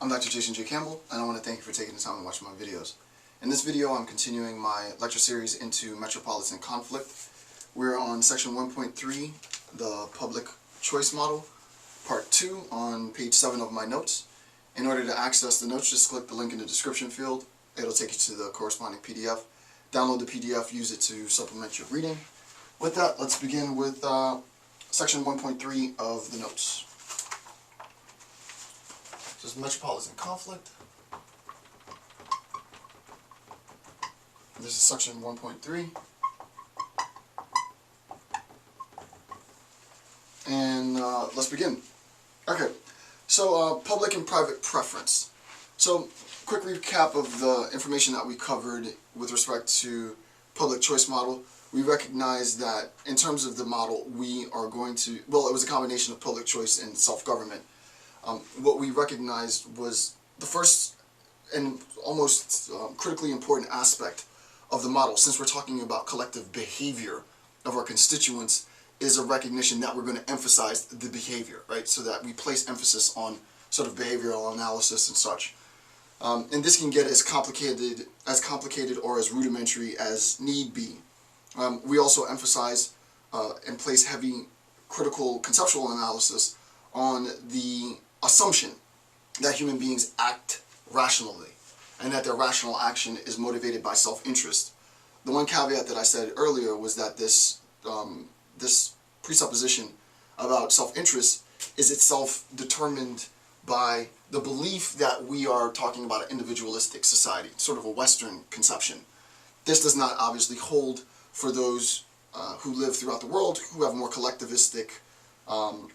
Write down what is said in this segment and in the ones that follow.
I'm Dr. Jason J. Campbell, and I want to thank you for taking the time to watch my videos. In this video, I'm continuing my lecture series into Metropolitan conflict. We're on section 1.3, the public choice model, part 2 on page 7 of my notes. In order to access the notes, just click the link in the description field. It'll take you to the corresponding PDF. Download the PDF, use it to supplement your reading. With that, let's begin with section 1.3 of the notes. This is Metropolitan conflict. This is section 1.3. And let's begin. Okay, so public and private preference. So, quick recap of the information that we covered with respect to public choice model. We recognize that in terms of the model, we are going to, well, it was a combination of public choice and self-government. What we recognized was the first and almost critically important aspect of the model, since we're talking about collective behavior of our constituents, is a recognition that we're going to emphasize the behavior, right? So that we place emphasis on sort of behavioral analysis and such. And this can get as complicated or as rudimentary as need be. We also emphasize and place heavy critical conceptual analysis on the assumption that human beings act rationally and that their rational action is motivated by self-interest. The one caveat that I said earlier was that this presupposition about self-interest is itself determined by the belief that we are talking about an individualistic society, sort of a Western conception. This does not obviously hold for those who live throughout the world who have more collectivistic,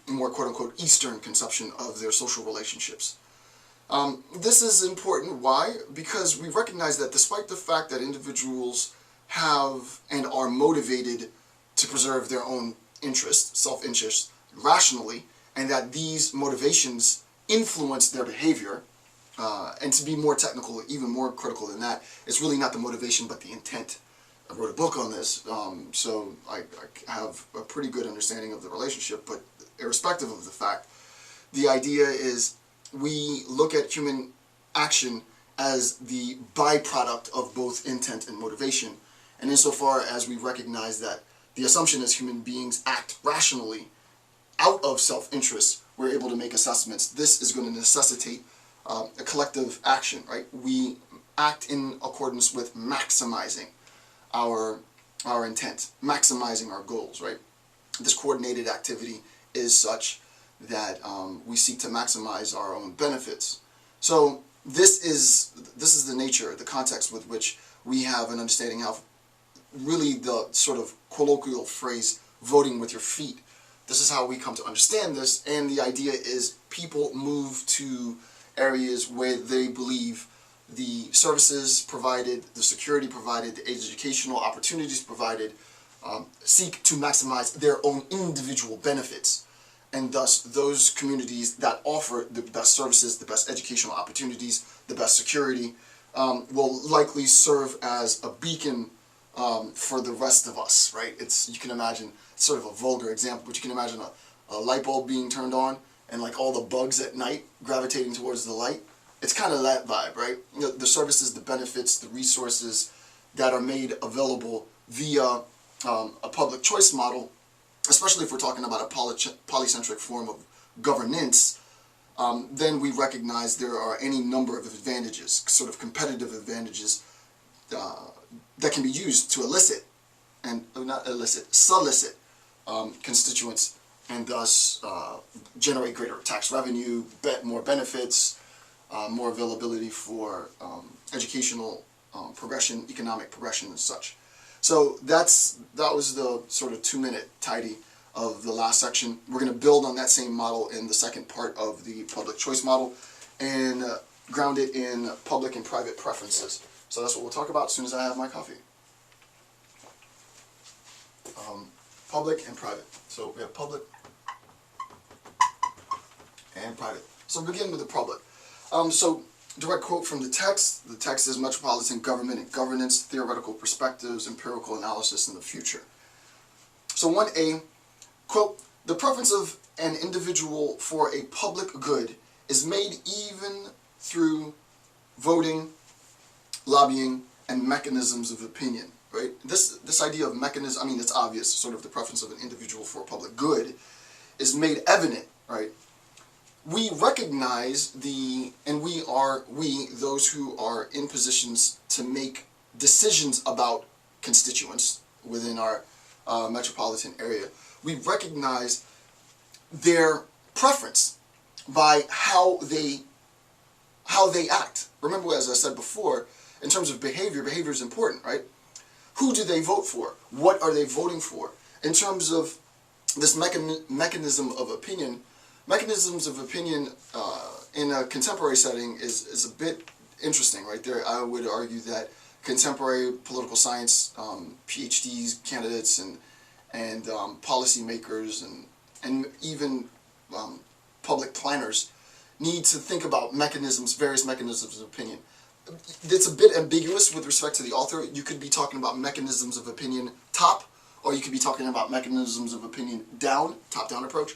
more quote-unquote Eastern conception of their social relationships. This is important. Why? Because we recognize that despite the fact that individuals have and are motivated to preserve their own interest, self-interest, rationally, and that these motivations influence their behavior, and to be more technical, even more critical than that, it's really not the motivation but the intent. I wrote a book on this, so I have a pretty good understanding of the relationship, but irrespective of the fact, the idea is we look at human action as the byproduct of both intent and motivation, and insofar as we recognize that the assumption is human beings act rationally out of self-interest, we're able to make assessments. This is going to necessitate a collective action, right? We act in accordance with maximizing our intent, maximizing our goals, right? This coordinated activity is such that we seek to maximize our own benefits. So this is the nature, the context with which we have an understanding of really the sort of colloquial phrase, voting with your feet. This is how we come to understand this, and the idea is people move to areas where they believe the services provided, the security provided, the educational opportunities provided, seek to maximize their own individual benefits. And thus, those communities that offer the best services, the best educational opportunities, the best security, will likely serve as a beacon for the rest of us, right? You can imagine, it's sort of a vulgar example, but you can imagine a light bulb being turned on and like all the bugs at night gravitating towards the light. It's kind of that vibe, right? You know, the services, the benefits, the resources that are made available via a public choice model, especially if we're talking about a polycentric form of governance, then we recognize there are any number of advantages, sort of competitive advantages that can be used to elicit, and not elicit, solicit constituents, and thus generate greater tax revenue, more benefits, more availability for educational progression, economic progression, and such. So that was the sort of 2-minute tidy of the last section. We're going to build on that same model in the second part of the public choice model and ground it in public and private preferences. So that's what we'll talk about as soon as I have my coffee. Public and private. So we have public and private. So begin with the public. So direct quote from the text. The text is Metropolitan Government and Governance, Theoretical Perspectives, Empirical Analysis in the Future. So 1A, quote, the preference of an individual for a public good is made even through voting, lobbying, and mechanisms of opinion, right? This idea of mechanism, I mean, it's obvious, sort of the preference of an individual for public good is made evident, right? We recognize those who are in positions to make decisions about constituents within our metropolitan area, we recognize their preference by how they act. Remember, as I said before, in terms of behavior is important, right? Who do they vote for? What are they voting for? In terms of this mechanism of opinion, mechanisms of opinion in a contemporary setting is a bit interesting, right there. I would argue that contemporary political science PhDs, candidates, and policymakers and even public planners need to think about various mechanisms of opinion. It's a bit ambiguous with respect to the author. You could be talking about mechanisms of opinion top, or you could be talking about mechanisms of opinion down, top-down approach.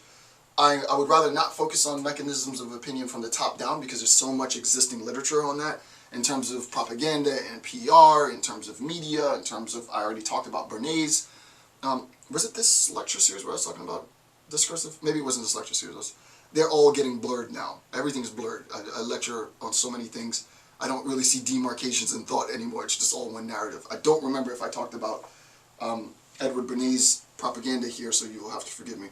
I would rather not focus on mechanisms of opinion from the top down because there's so much existing literature on that in terms of propaganda and PR, in terms of media, in terms of, I already talked about Bernays. Was it this lecture series where I was talking about discursive? Maybe it wasn't this lecture series. They're all getting blurred now. Everything's blurred. I lecture on so many things. I don't really see demarcations in thought anymore. It's just all one narrative. I don't remember if I talked about Edward Bernays' propaganda here, so you will have to forgive me.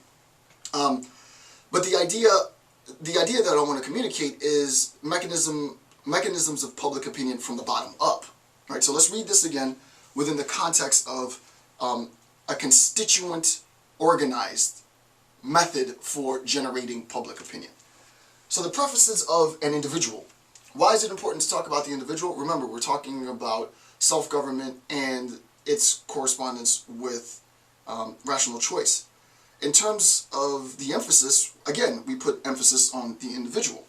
But the idea that I want to communicate is mechanisms of public opinion from the bottom up. Right. So let's read this again within the context of a constituent organized method for generating public opinion. So the preferences of an individual. Why is it important to talk about the individual? Remember, we're talking about self-government and its correspondence with rational choice. In terms of the emphasis, again, we put emphasis on the individual.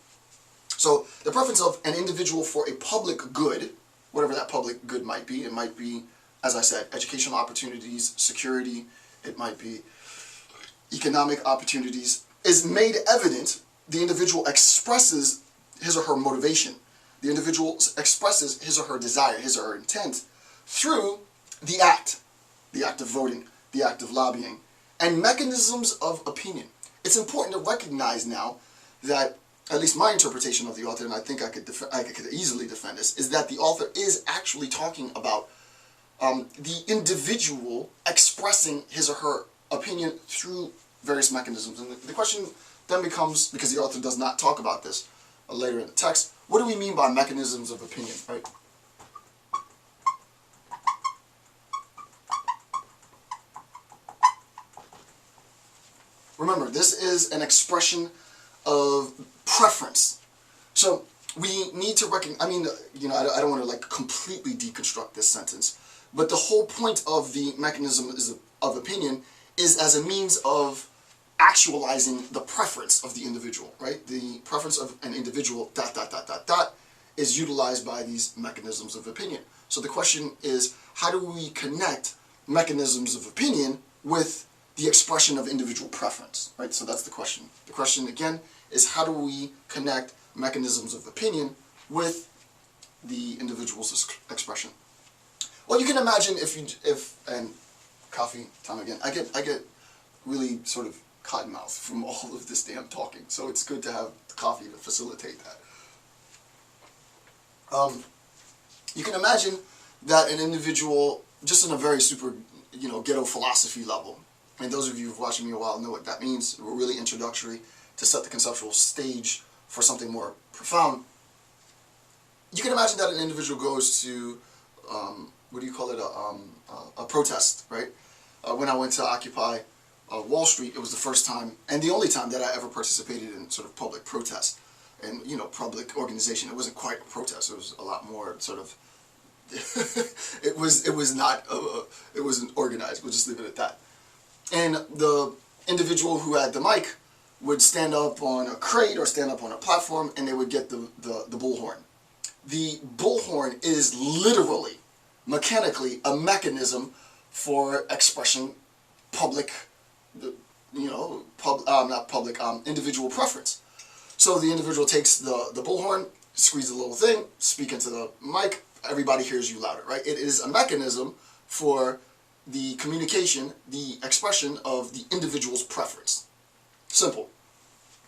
So the preference of an individual for a public good, whatever that public good might be, it might be, as I said, educational opportunities, security, it might be economic opportunities, is made evident. The individual expresses his or her motivation. The individual expresses his or her desire, his or her intent, through the act of voting, the act of lobbying, and mechanisms of opinion. It's important to recognize now that, at least my interpretation of the author, and I think I could easily defend this, is that the author is actually talking about the individual expressing his or her opinion through various mechanisms. And the question then becomes, because the author does not talk about this later in the text, what do we mean by mechanisms of opinion, right? Remember, this is an expression of preference. So we need to recognize, I mean, I don't want to like completely deconstruct this sentence, but the whole point of the mechanism of opinion is as a means of actualizing the preference of the individual, right? The preference of an individual, ... is utilized by these mechanisms of opinion. So the question is, how do we connect mechanisms of opinion with the expression of individual preference, right? So that's the question. The question, again, is how do we connect mechanisms of opinion with the individual's expression? Well, you can imagine and coffee time again, I get really sort of cottonmouth from all of this damn talking, so it's good to have coffee to facilitate that. You can imagine that an individual, just on a very super, ghetto philosophy level, and those of you who've watched me a while know what that means. We're really introductory to set the conceptual stage for something more profound. You can imagine that an individual goes to, a protest, right? When I went to Occupy Wall Street, it was the first time, and the only time that I ever participated in sort of public protest. And, public organization. It wasn't quite a protest. It was a lot more sort of, it wasn't organized. We'll just leave it at that. And the individual who had the mic would stand up on a crate or stand up on a platform, and they would get the bullhorn. The bullhorn is literally, mechanically, a mechanism for expressing public, individual preference. So the individual takes the bullhorn, squeeze a little thing, speak into the mic, everybody hears you louder, right? It is a mechanism for the communication, the expression of the individual's preference. Simple.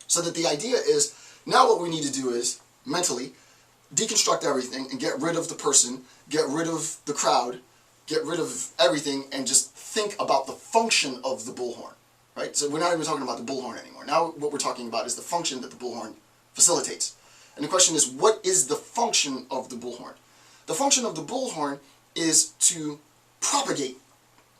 So that the idea is, now what we need to do is, mentally, deconstruct everything and get rid of the person, get rid of the crowd, get rid of everything, and just think about the function of the bullhorn, right? So we're not even talking about the bullhorn anymore. Now what we're talking about is the function that the bullhorn facilitates. And the question is, what is the function of the bullhorn? The function of the bullhorn is to propagate,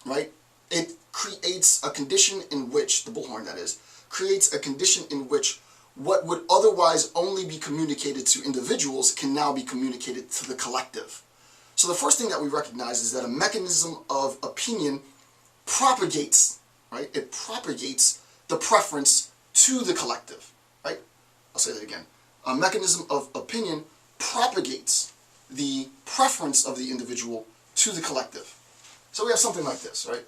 right? It creates a condition in which, the bullhorn that is, creates a condition in which what would otherwise only be communicated to individuals can now be communicated to the collective. So the first thing that we recognize is that a mechanism of opinion propagates, right? It propagates the preference to the collective, right? I'll say that again. A mechanism of opinion propagates the preference of the individual to the collective. So we have something like this, right?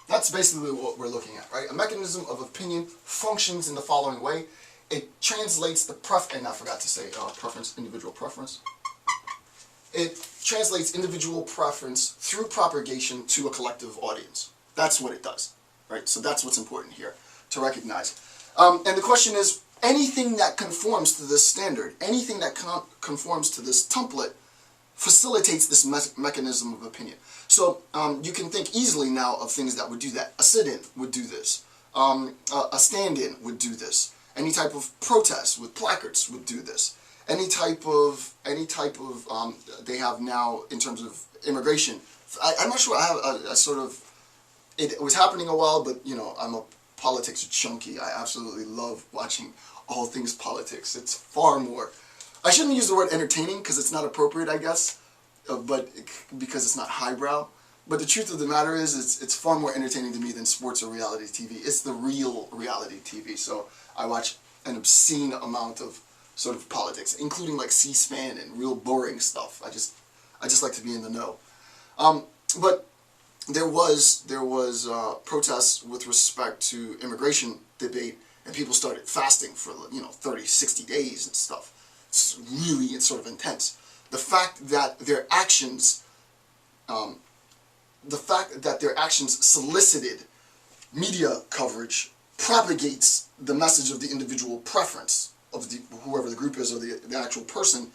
That's basically what we're looking at, right? A mechanism of opinion functions in the following way. It translates the and I forgot to say preference, individual preference. It translates individual preference through propagation to a collective audience. That's what it does, right? So that's what's important here to recognize. And the question is, anything that conforms to this standard, anything that conforms to this template, facilitates this mechanism of opinion. So you can think easily now of things that would do that. A sit-in would do this. A stand-in would do this. Any type of protest with placards would do this. Any type of they have now in terms of immigration. I'm not sure. I have a sort of, it was happening a while, but you know, I'm a politics junkie. I absolutely love watching all things politics. It's far more. I shouldn't use the word entertaining because it's not appropriate, I guess, but because it's not highbrow. But the truth of the matter is, it's far more entertaining to me than sports or reality TV. It's the real reality TV. So I watch an obscene amount of sort of politics, including like C-SPAN and real boring stuff. I just like to be in the know. But there was protests with respect to immigration debate, and people started fasting for 30, 60 days and stuff. It's sort of intense. The fact that their actions, solicited media coverage propagates the message of the individual preference of whoever the group is or the actual person,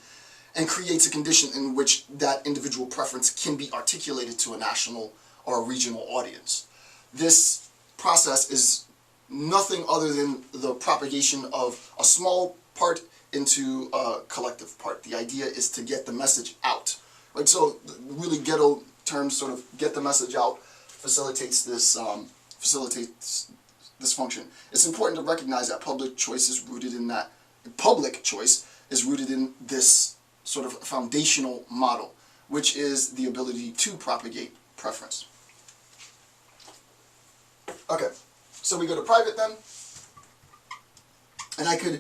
and creates a condition in which that individual preference can be articulated to a national or a regional audience. This process is nothing other than the propagation of a small part into a collective part. The idea is to get the message out, right? So really ghetto terms, sort of get the message out, facilitates this function. It's important to recognize that public choice is rooted in this sort of foundational model, which is the ability to propagate preference. Okay, so we go to private then, and I could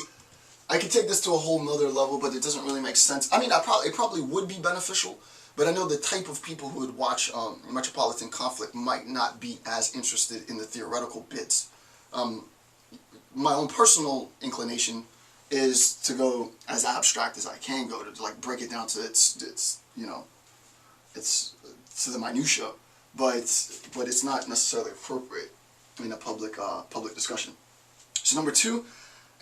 take this to a whole nother level, but it doesn't really make sense. I mean, it probably would be beneficial, but I know the type of people who would watch Metropolitan conflict might not be as interested in the theoretical bits. My own personal inclination is to go as abstract as I can go, to like break it down to its to the minutia, but it's not necessarily appropriate in a public discussion. So number two,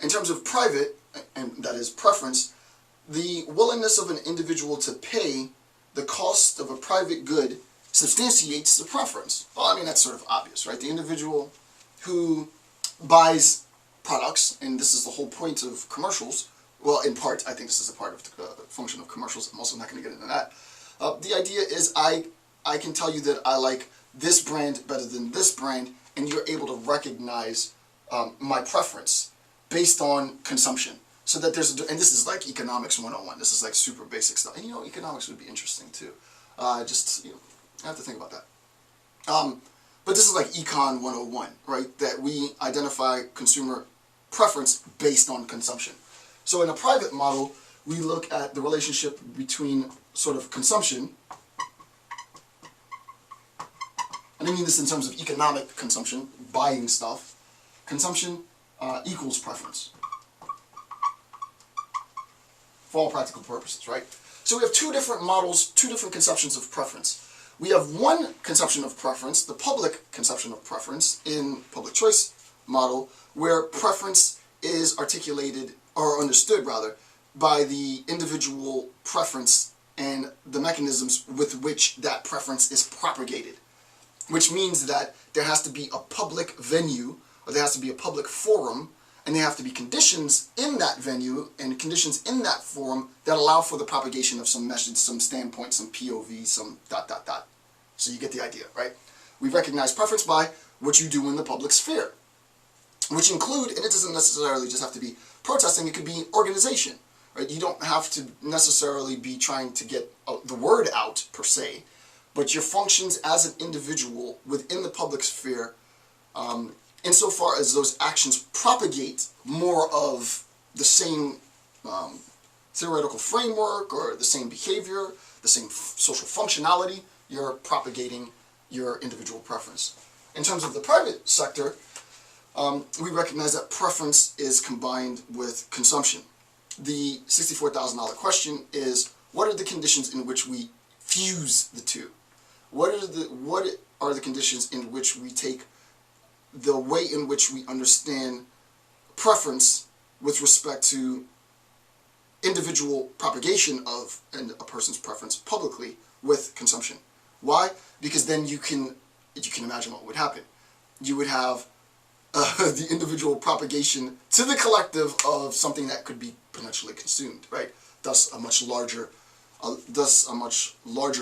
in terms of private, and that is preference, the willingness of an individual to pay the cost of a private good substantiates the preference. Well, I mean, that's sort of obvious, right? The individual who buys products, and this is the whole point of commercials, well, in part, I think this is a part of the function of commercials. I'm also not going to get into that. The idea is I can tell you that I like this brand better than this brand, and you're able to recognize my preference based on consumption. So that and this is like economics 101. This is like super basic stuff. And economics would be interesting too. I have to think about that. But this is like Econ 101, right? That we identify consumer preference based on consumption. So in a private model, we look at the relationship between sort of consumption, and I mean this in terms of economic consumption, buying stuff. Consumption equals preference, for all practical purposes, right? So we have two different models, two different conceptions of preference. We have one conception of preference, the public conception of preference in public choice model, where preference is articulated, or understood rather, by the individual preference and the mechanisms with which that preference is propagated. Which means that there has to be a public venue, or there has to be a public forum, and there have to be conditions in that venue and conditions in that forum that allow for the propagation of some message, some standpoint, some POV, some ... So you get the idea, right? We recognize preference by what you do in the public sphere, which include, and it doesn't necessarily just have to be protesting, it could be organization, right? You don't have to necessarily be trying to get the word out, per se, but your functions as an individual within the public sphere, insofar as those actions propagate more of the same theoretical framework or the same behavior, the same social functionality, you're propagating your individual preference. In terms of the private sector, we recognize that preference is combined with consumption. The $64,000 question is, what are the conditions in which we fuse the two? What are the conditions in which we take the way in which we understand preference with respect to individual propagation of a person's preference publicly with consumption? Why? Because then you can imagine what would happen. You would have the individual propagation to the collective of something that could be potentially consumed, right? Thus a much larger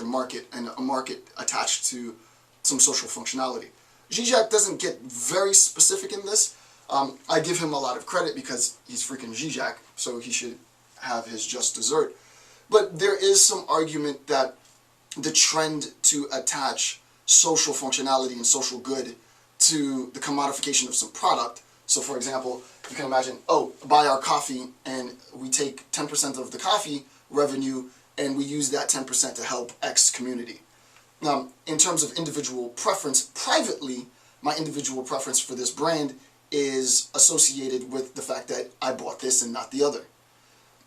market, and a market attached to some social functionality. Zizek doesn't get very specific in this. I give him a lot of credit because he's freaking Zizek, so he should have his just dessert. But there is some argument that the trend to attach social functionality and social good to the commodification of some product. So for example, you can imagine, buy our coffee and we take 10% of the coffee revenue and we use that 10% to help X community. Now, in terms of individual preference, privately, my individual preference for this brand is associated with the fact that I bought this and not the other.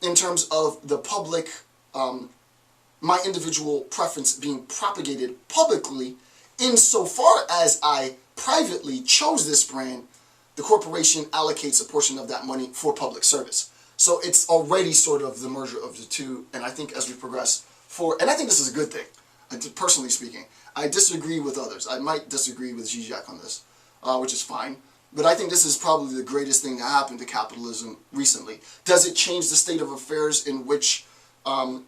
In terms of the public, my individual preference being propagated publicly, insofar as I privately chose this brand, the corporation allocates a portion of that money for public service. So it's already sort of the merger of the two, and I think as we progress forward, and I think this is a good thing, personally speaking. I disagree with others. I might disagree with Zizek on this, which is fine. But I think this is probably the greatest thing to happen to capitalism recently. Does it change the state of affairs in which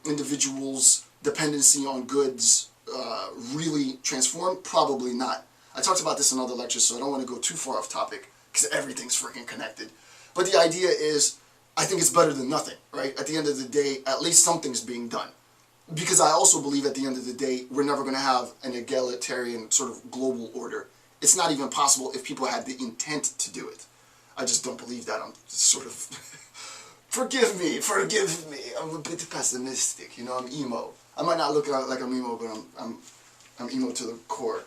individuals' dependency on goods really transform? Probably not. I talked about this in other lectures, so I don't want to go too far off topic, because everything's freaking connected. But the idea is, I think it's better than nothing, right? At the end of the day, at least something's being done. Because I also believe at the end of the day, we're never going to have an egalitarian sort of global order. It's not even possible if people had the intent to do it. I just don't believe that. I'm sort of... forgive me. I'm a bit pessimistic. You know, I'm emo. I might not look like I'm emo, but I'm emo to the core.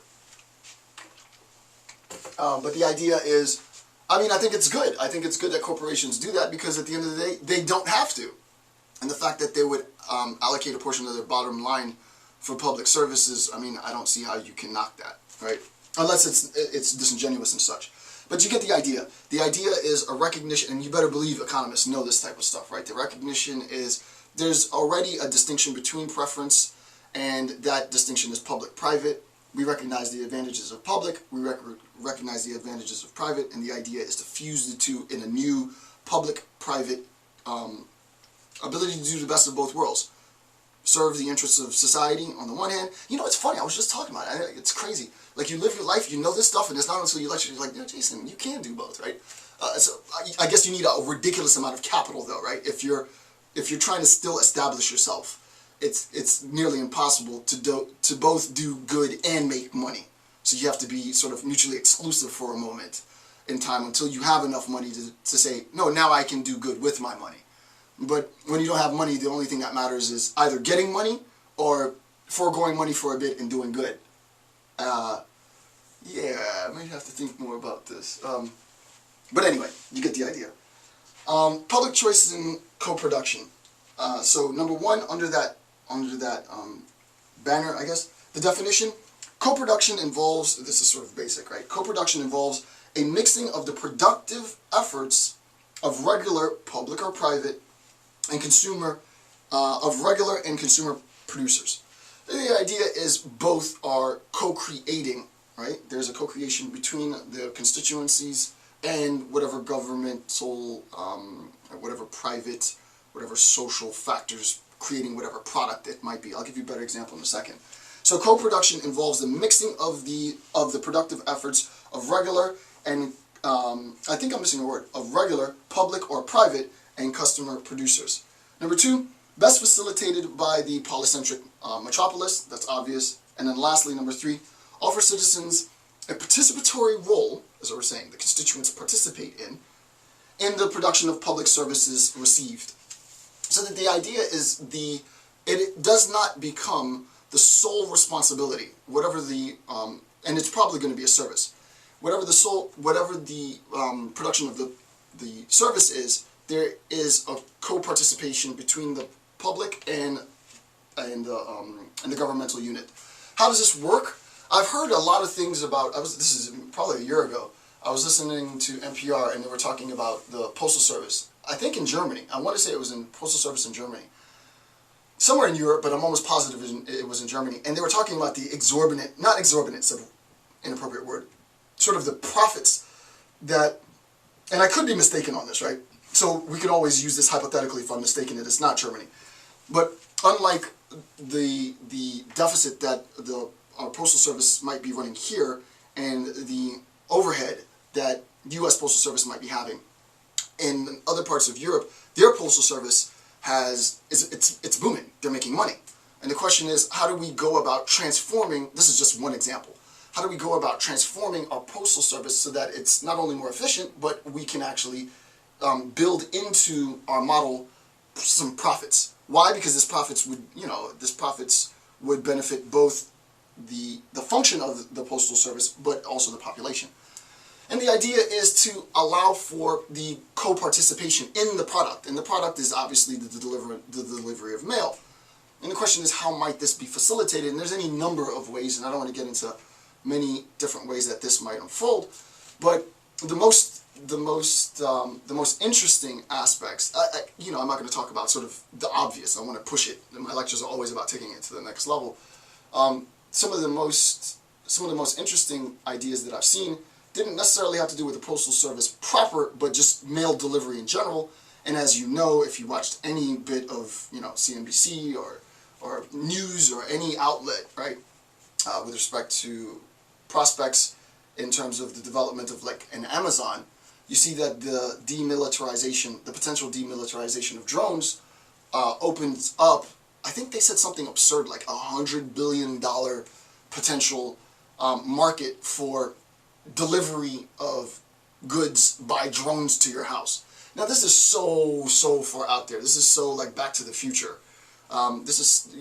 But the idea is, I mean, I think it's good. I think it's good that corporations do that because at the end of the day, they don't have to. And the fact that they would allocate a portion of their bottom line for public services, I mean, I don't see how you can knock that, right? Unless it's disingenuous and such. But you get the idea. The idea is a recognition, and you better believe economists know this type of stuff, right? The recognition is there's already a distinction between preference, and that distinction is public-private. We recognize the advantages of public, we recognize the advantages of private, and the idea is to fuse the two in a new public-private ability to do the best of both worlds. Serve the interests of society on the one hand. You know, it's funny, I was just talking about it. It's crazy. Like, you live your life, you know this stuff, and it's not until you lecture, you're like, yeah, Jason, you can do both, right? So I guess you need a ridiculous amount of capital, though, right? If you're trying to still establish yourself, it's nearly impossible to both do good and make money. So you have to be sort of mutually exclusive for a moment in time until you have enough money to say, no, now I can do good with my money. But when you don't have money, the only thing that matters is either getting money or foregoing money for a bit and doing good. Yeah, I might have to think more about this. But anyway, you get the idea. Public choices in co-production. So number one, under that banner, I guess, the definition, co-production involves, this is sort of basic, right? Co-production involves a mixing of the productive efforts of regular, public or private, and consumer, of regular and consumer producers. The idea is both are co-creating, right? There's a co-creation between the constituencies and whatever governmental, whatever private, whatever social factors creating whatever product it might be. I'll give you a better example in a second. So co-production involves the mixing of the productive efforts of regular and, I think I'm missing a word, of regular, public or private, and customer producers. Number two, best facilitated by the polycentric metropolis, that's obvious. And then lastly, number three, offer citizens a participatory role, as I was saying, the constituents participate in the production of public services received. So that the idea is it does not become the sole responsibility, whatever the, and it's probably going to be a service, whatever the production of the service is, there is a co-participation between the public and the governmental unit. How does this work? I've heard a lot of things about, this is probably a year ago, I was listening to NPR and they were talking about the Postal Service. I think in Germany. I want to say it was in Postal Service in Germany. Somewhere in Europe, but I'm almost positive it was in Germany. And they were talking about the exorbitant, not exorbitant, it's an inappropriate word, sort of the profits that, and I could be mistaken on this, right? So we can always use this hypothetically if I'm mistaken that it's not Germany. But unlike the deficit that our Postal Service might be running here and the overhead that U.S. Postal Service might be having, in other parts of Europe, their Postal Service it's booming. They're making money. And the question is, how do we go about transforming, this is just one example, how do we go about transforming our Postal Service so that it's not only more efficient, but we can actually build into our model some profits. Why? Because this profits would benefit both the function of the Postal Service, but also the population. And the idea is to allow for the co-participation in the product. And the product is obviously the delivery of mail. And the question is, how might this be facilitated? And there's any number of ways, and I don't want to get into many different ways that this might unfold. But the most interesting aspects, I'm not going to talk about sort of the obvious. I want to push it. My lectures are always about taking it to the next level. Some of the most interesting ideas that I've seen didn't necessarily have to do with the Postal Service proper, but just mail delivery in general. And as you know, if you watched any bit of CNBC or news or any outlet, right, with respect to prospects in terms of the development of like an Amazon, you see that the potential demilitarization of drones opens up. I think they said something absurd like $100 billion potential market for delivery of goods by drones to your house. Now this is so far out there. This is so like Back to the Future. This is,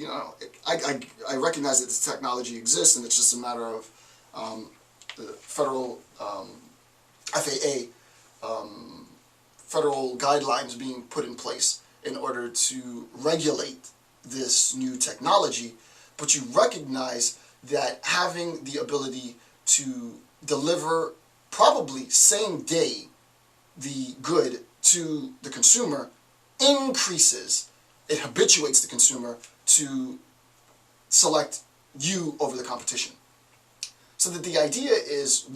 I recognize that this technology exists, and it's just a matter of the federal FAA, federal guidelines being put in place in order to regulate this new technology. But you recognize that having the ability to deliver probably same day the good to the consumer increases, it habituates the consumer to select you over the competition. So that the idea is,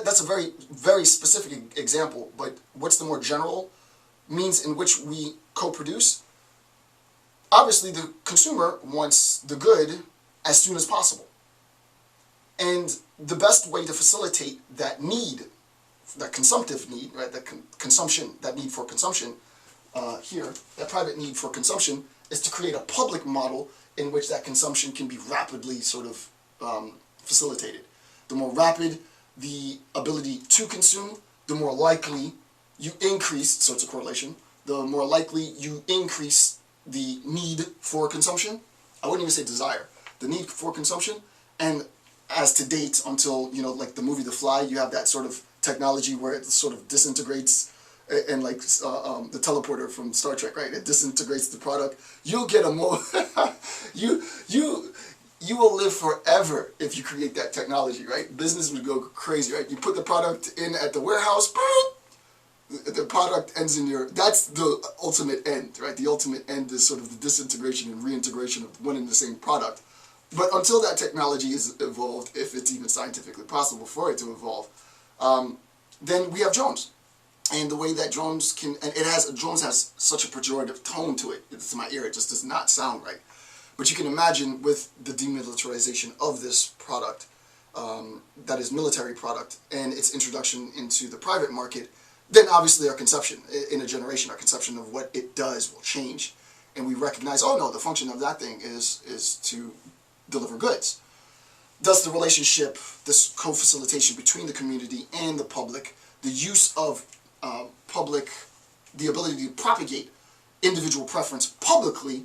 that's a very, very specific example, but what's the more general means in which we co-produce? Obviously the consumer wants the good as soon as possible. And the best way to facilitate that need, that consumptive need, right, that need for consumption here, that private need for consumption, is to create a public model in which that consumption can be rapidly sort of facilitated. The more rapid the ability to consume, the more likely you increase, so it's a correlation, the more likely you increase the need for consumption. I wouldn't even say desire. The need for consumption. And as to date, until, you know, like the movie The Fly, you have that sort of technology where it sort of disintegrates, and like the teleporter from Star Trek, right? It disintegrates the product. You'll get a more you will live forever if you create that technology, right? Business would go crazy, right? You put the product in at the warehouse, the product ends in your, that's the ultimate end, right? The ultimate end is sort of the disintegration and reintegration of one and the same product. But until that technology is evolved, if it's even scientifically possible for it to evolve, then we have drones. And the way that drones can, and drones has such a pejorative tone to it, to my ear, it just does not sound right. But you can imagine with the demilitarization of this product, that is military product, and its introduction into the private market, then obviously our conception, in a generation, our conception of what it does will change. And we recognize, oh no, the function of that thing is to deliver goods. Thus the relationship, this co-facilitation between the community and the public, the use of the ability to propagate individual preference publicly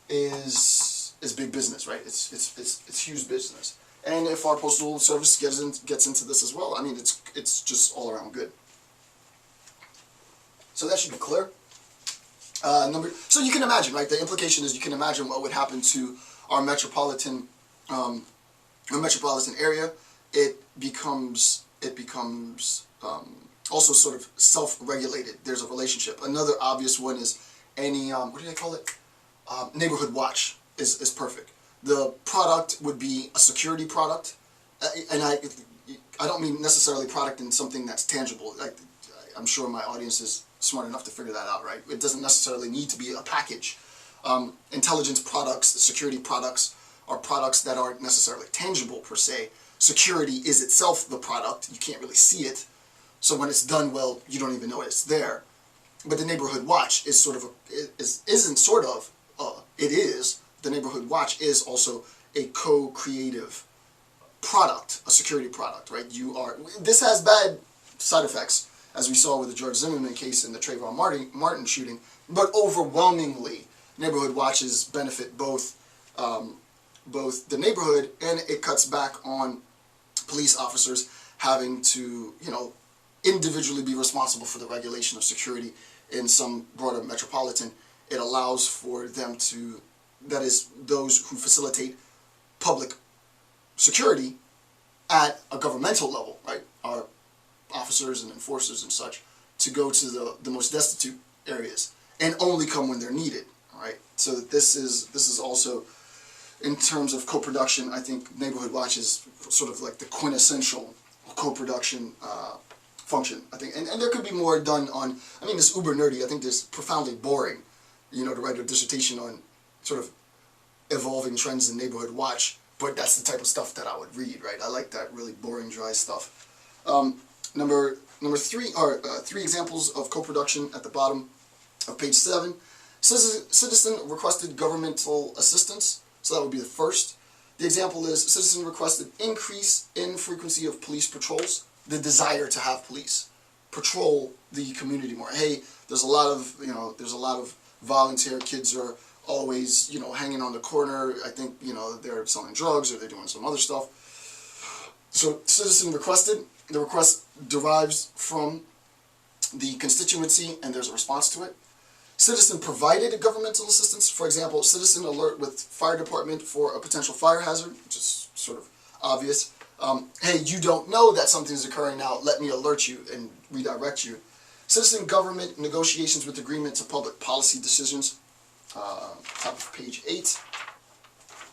is big business, right? It's huge business. And if our postal service gets into this as well, I mean, it's just all around good. So that should be clear. So you can imagine, right? The implication is you can imagine what would happen to our metropolitan area. It becomes also sort of self-regulated. There's a relationship. Another obvious one is any what do they call it? Neighborhood watch is perfect. The product would be a security product, and I don't mean necessarily product in something that's tangible. Like, I'm sure my audience is smart enough to figure that out, right? It doesn't necessarily need to be a package. Intelligence products, security products, are products that aren't necessarily tangible per se. Security is itself the product. You can't really see it. So when it's done well, you don't even know it's there. But the neighborhood watch is sort of the neighborhood watch is also a co-creative product, a security product, right? This has bad side effects, as we saw with the George Zimmerman case and the Trayvon Martin shooting, but overwhelmingly, neighborhood watches benefit both the neighborhood, and it cuts back on police officers having to, you know, individually be responsible for the regulation of security in some broader metropolitan. It allows for them to, that is, those who facilitate public security at a governmental level, right, our officers and enforcers and such, to go to the most destitute areas and only come when they're needed, all right? So this is also, in terms of co-production, I think neighborhood watch is sort of like the quintessential co-production function, I think. And there could be more done on, I mean, it's uber nerdy. I think this profoundly boring, you know, to write a dissertation on sort of evolving trends in neighborhood watch, but that's the type of stuff that I would read, right? I like that really boring, dry stuff. Number three are three examples of co-production at the bottom of page 7. Citizen requested governmental assistance, so that would be the first. The example is citizen requested increase in frequency of police patrols, the desire to have police patrol the community more. Hey, there's a lot of volunteer kids are always, you know, hanging on the corner. I think, you know, they're selling drugs or they're doing some other stuff. So citizen requested. The request derives from the constituency and there's a response to it. Citizen provided governmental assistance. For example, citizen alert with fire department for a potential fire hazard, which is sort of obvious. Hey, you don't know that something's occurring now, let me alert you and redirect you. Citizen government negotiations with agreement to public policy decisions, top of page 8.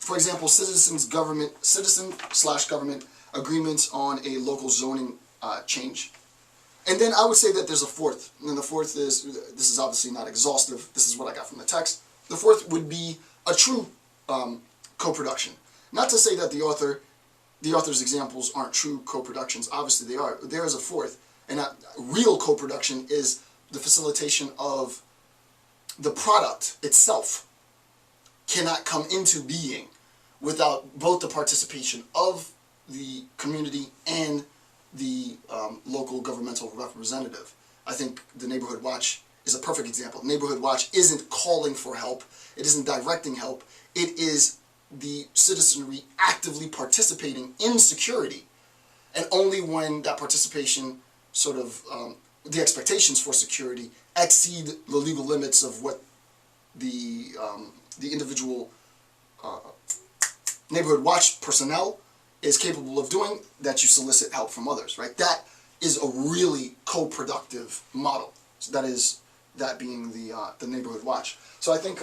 For example, citizen/government agreements on a local zoning change. And then I would say that there's a fourth, and the fourth is, this is obviously not exhaustive, this is what I got from the text. The fourth would be a true co-production. Not to say that the author's examples aren't true co-productions, obviously they are. There is a fourth, and real co-production is the facilitation of the product itself cannot come into being without both the participation of the community and the local governmental representative. I think the neighborhood watch is a perfect example. Neighborhood Watch isn't calling for help. It isn't directing help. It is the citizenry actively participating in security. And only when that participation sort of, the expectations for security exceed the legal limits of what the individual Neighborhood Watch personnel is capable of doing, that you solicit help from others, right? That is a really co-productive model. So that being the Neighborhood Watch. So I think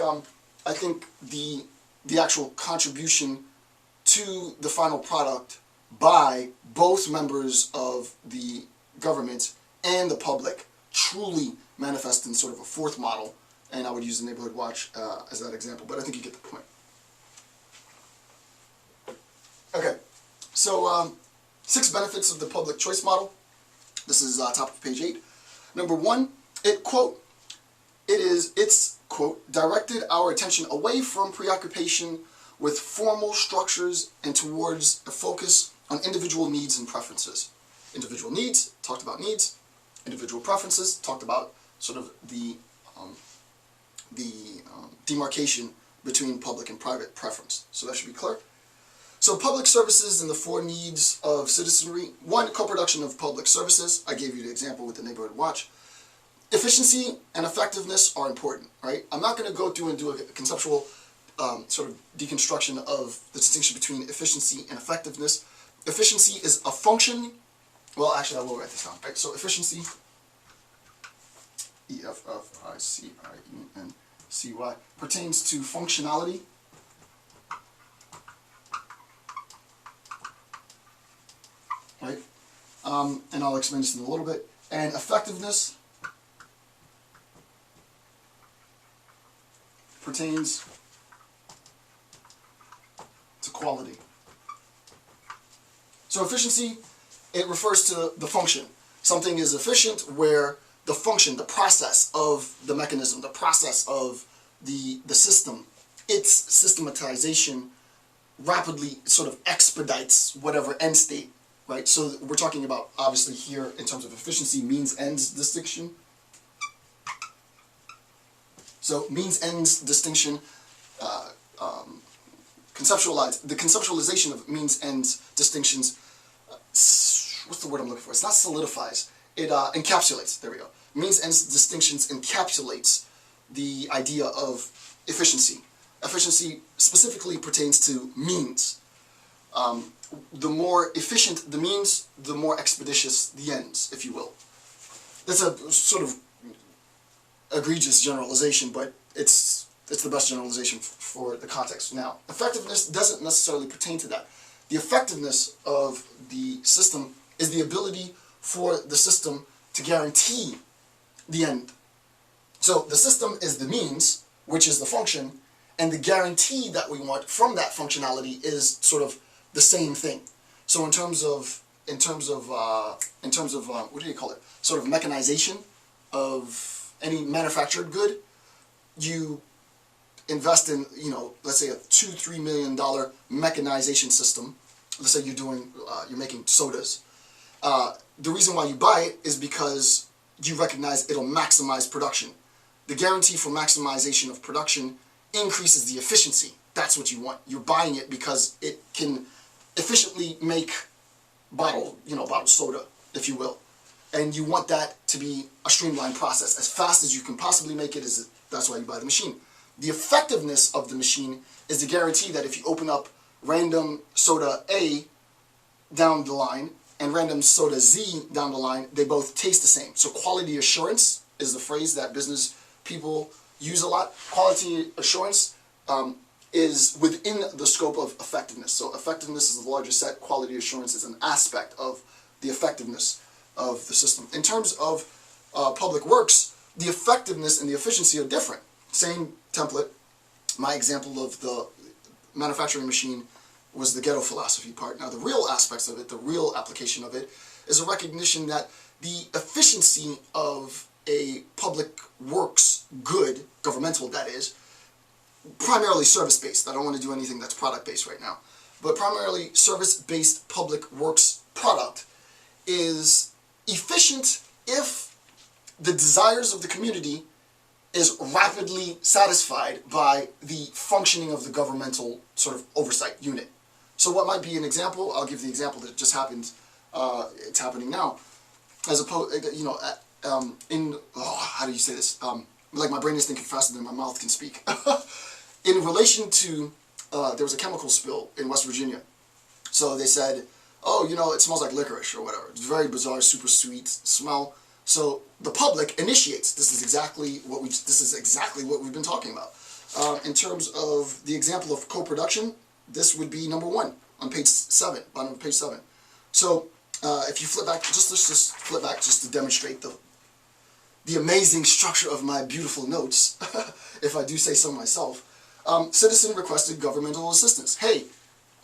the actual contribution to the final product by both members of the government and the public truly manifests in sort of a fourth model, and I would use the Neighborhood Watch as that example, but I think you get the point. Okay, so 6 benefits of the public choice model. This is top of page 8. Number 1, it's, quote, directed our attention away from preoccupation with formal structures and towards a focus on individual needs and preferences. Individual needs, talked about needs. Individual preferences, talked about sort of the demarcation between public and private preference. So that should be clear. So public services and the 4 needs of citizenry. 1, co-production of public services. I gave you the example with the Neighborhood Watch. Efficiency and effectiveness are important, right? I'm not going to go through and do a conceptual sort of deconstruction of the distinction between efficiency and effectiveness. Efficiency is a function. Well, actually, I will write this down, right? So efficiency, E-F-F-I-C-I-E-N-C-Y, pertains to functionality. Right? And I'll explain this in a little bit. And effectiveness pertains to quality. So efficiency, it refers to the function. Something is efficient where the function, the process of the mechanism, the process of the system, its systematization rapidly sort of expedites whatever end state. Right, so we're talking about, obviously here, in terms of efficiency, means-ends distinction. So means-ends distinction, the conceptualization of means-ends distinctions, what's the word I'm looking for? It's not solidifies, it encapsulates, there we go. Means-ends distinctions encapsulates the idea of efficiency. Efficiency specifically pertains to means. The more efficient the means, the more expeditious the ends, if you will. That's a sort of egregious generalization, but it's the best generalization for the context. Now, effectiveness doesn't necessarily pertain to that. The effectiveness of the system is the ability for the system to guarantee the end. So the system is the means, which is the function, and the guarantee that we want from that functionality is sort of the same thing. So in terms of what do you call it? Sort of mechanization of any manufactured good, you invest in, let's say a $2-3 million mechanization system. Let's say you're making sodas. The reason why you buy it is because you recognize it'll maximize production. The guarantee for maximization of production increases the efficiency. That's what you want. You're buying it because it can efficiently make bottled soda, if you will. And you want that to be a streamlined process. As fast as you can possibly make it, that's why you buy the machine. The effectiveness of the machine is the guarantee that if you open up random soda A down the line and random soda Z down the line, they both taste the same. So quality assurance is the phrase that business people use a lot. Quality assurance is within the scope of effectiveness. So effectiveness is the larger set. Quality assurance is an aspect of the effectiveness of the system. In terms of public works, the effectiveness and the efficiency are different. Same template. My example of the manufacturing machine was the ghetto philosophy part. Now the real aspects of it, the real application of it, is a recognition that the efficiency of a public works good, governmental that is, primarily service-based. I don't want to do anything that's product-based right now. But primarily service-based public works product is efficient if the desires of the community is rapidly satisfied by the functioning of the governmental sort of oversight unit. So what might be an example? I'll give the example that just happened. It's happening now, as opposed, how do you say this? Like my brain is thinking faster than my mouth can speak. In relation to, there was a chemical spill in West Virginia. So they said, oh, it smells like licorice or whatever. It's very bizarre, super sweet smell. So the public initiates. This is exactly what we've been talking about. In terms of the example of co-production, this would be number 1 on page 7, bottom of page 7. So if you flip back, let's just flip back just to demonstrate the amazing structure of my beautiful notes, if I do say so myself. Citizen requested governmental assistance. Hey,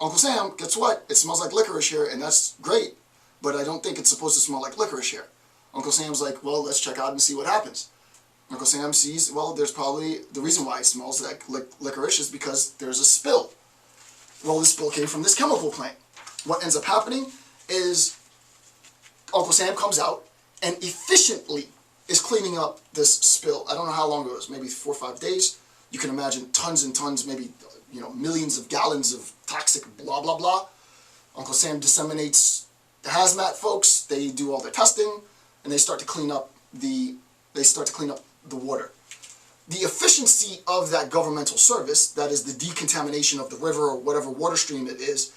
Uncle Sam, guess what? It smells like licorice here, and that's great, but I don't think it's supposed to smell like licorice here. Uncle Sam's like, well, let's check out and see what happens. Uncle Sam sees, well, there's probably, the reason why it smells like licorice is because there's a spill. Well, this spill came from this chemical plant. What ends up happening is Uncle Sam comes out and efficiently is cleaning up this spill. I don't know how long it was, maybe 4 or 5 days. You can imagine tons and tons, maybe millions of gallons of toxic blah, blah, blah. Uncle Sam disseminates the hazmat folks. They do all their testing, and they start to clean up the water. The efficiency of that governmental service, that is the decontamination of the river or whatever water stream it is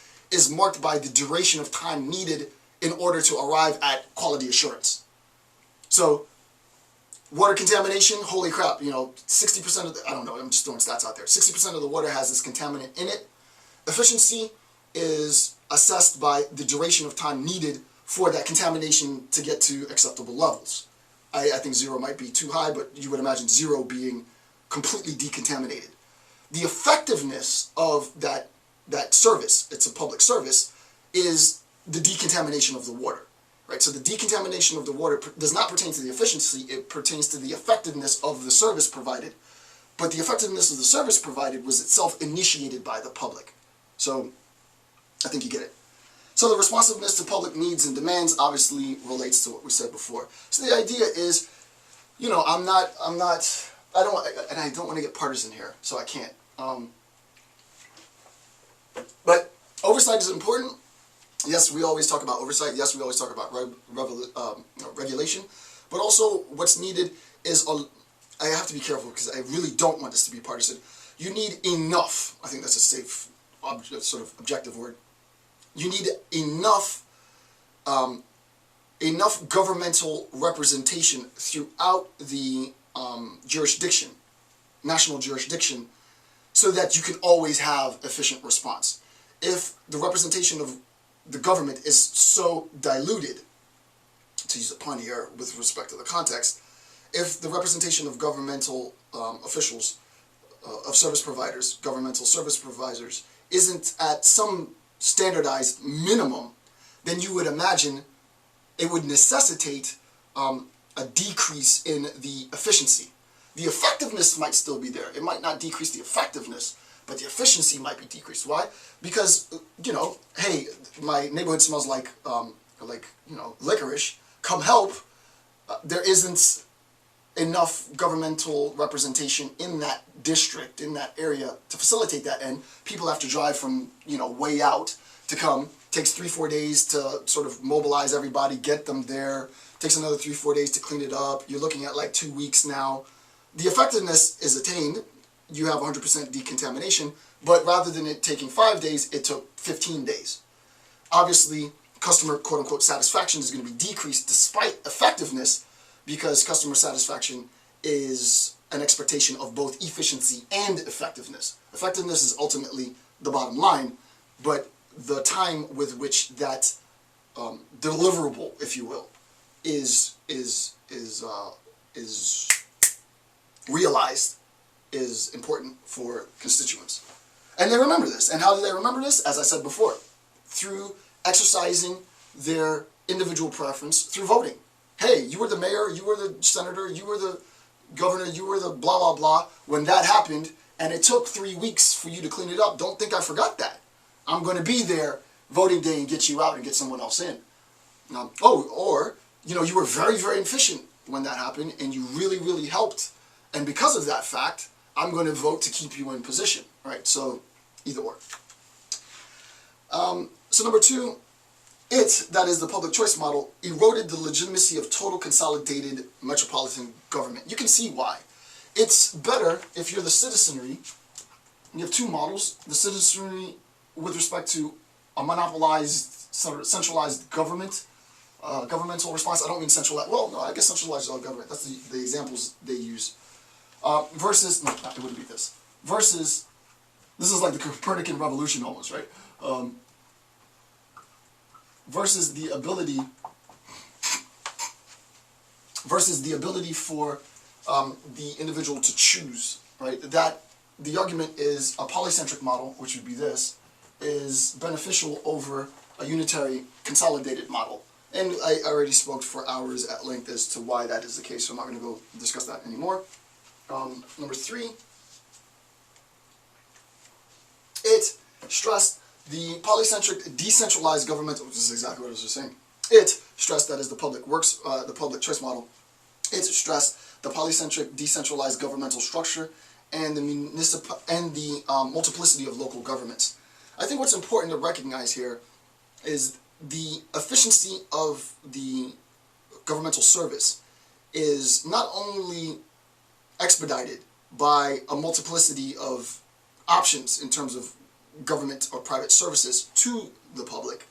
marked by the duration of time needed in order to arrive at quality assurance. So, water contamination, holy crap, 60% of the, I don't know, I'm just throwing stats out there. 60% of the water has this contaminant in it. Efficiency is assessed by the duration of time needed for that contamination to get to acceptable levels. I think 0 might be too high, but you would imagine 0 being completely decontaminated. The effectiveness of that service, it's a public service, is the decontamination of the water. Right? So the decontamination of the water does not pertain to the efficiency, it pertains to the effectiveness of the service provided. But the effectiveness of the service provided was itself initiated by the public. So I think you get it. So the responsiveness to public needs and demands obviously relates to what we said before. So the idea is, I don't want to get partisan here, so I can't. But oversight is important. Yes, we always talk about oversight. Yes, we always talk about regulation. But also what's needed is, I have to be careful because I really don't want this to be partisan. You need enough, I think that's a safe sort of objective word. You need enough governmental representation throughout the jurisdiction, national jurisdiction, so that you can always have efficient response. If the representation of the government is so diluted, to use a pun here with respect to the context, if the representation of governmental officials, of service providers, governmental service providers, isn't at some standardized minimum, then you would imagine it would necessitate a decrease in the efficiency. The effectiveness might still be there. It might not decrease the effectiveness, but the efficiency might be decreased. Why? Because, hey, my neighborhood smells like licorice. Come help. There isn't enough governmental representation in that district, in that area, to facilitate that, and people have to drive from, way out to come. Takes 3-4 days to sort of mobilize everybody, get them there. Takes another 3-4 days to clean it up. You're looking at like 2 weeks now. The effectiveness is attained. You have 100% decontamination, but rather than it taking 5 days, it took 15 days. Obviously, customer quote-unquote satisfaction is going to be decreased despite effectiveness, because customer satisfaction is an expectation of both efficiency and effectiveness. Effectiveness is ultimately the bottom line, but the time with which that deliverable, if you will, is realized is important for constituents. And they remember this. And how do they remember this? As I said before, through exercising their individual preference through voting. Hey, you were the mayor, you were the senator, you were the governor, you were the blah, blah, blah. When that happened, and it took 3 weeks for you to clean it up, don't think I forgot that. I'm going to be there voting day and get you out and get someone else in. Or, you were very, very efficient when that happened, and you really, really helped And because of that fact, I'm going to vote to keep you in position, right? So either or. So number two, that is the public choice model, eroded the legitimacy of total consolidated metropolitan government. You can see why. It's better if you're the citizenry. You have two models: the citizenry with respect to a monopolized, centralized government, governmental response. I don't mean centralized. Well, no, I guess centralized government. That's the examples they use. Versus, no, it wouldn't be this. Versus, this is like the Copernican revolution almost, right? Versus the ability for the individual to choose, right? That the argument is a polycentric model, which would be this, is beneficial over a unitary consolidated model. And I already spoke for hours at length as to why that is the case, so I'm not going to go discuss that anymore. Number three, it stressed the polycentric decentralized government, which is exactly what I was just saying. It stressed, that is the public choice model. It stressed the polycentric decentralized governmental structure and the multiplicity of local governments. I think what's important to recognize here is the efficiency of the governmental service is not only expedited by a multiplicity of options in terms of government or private services to the public.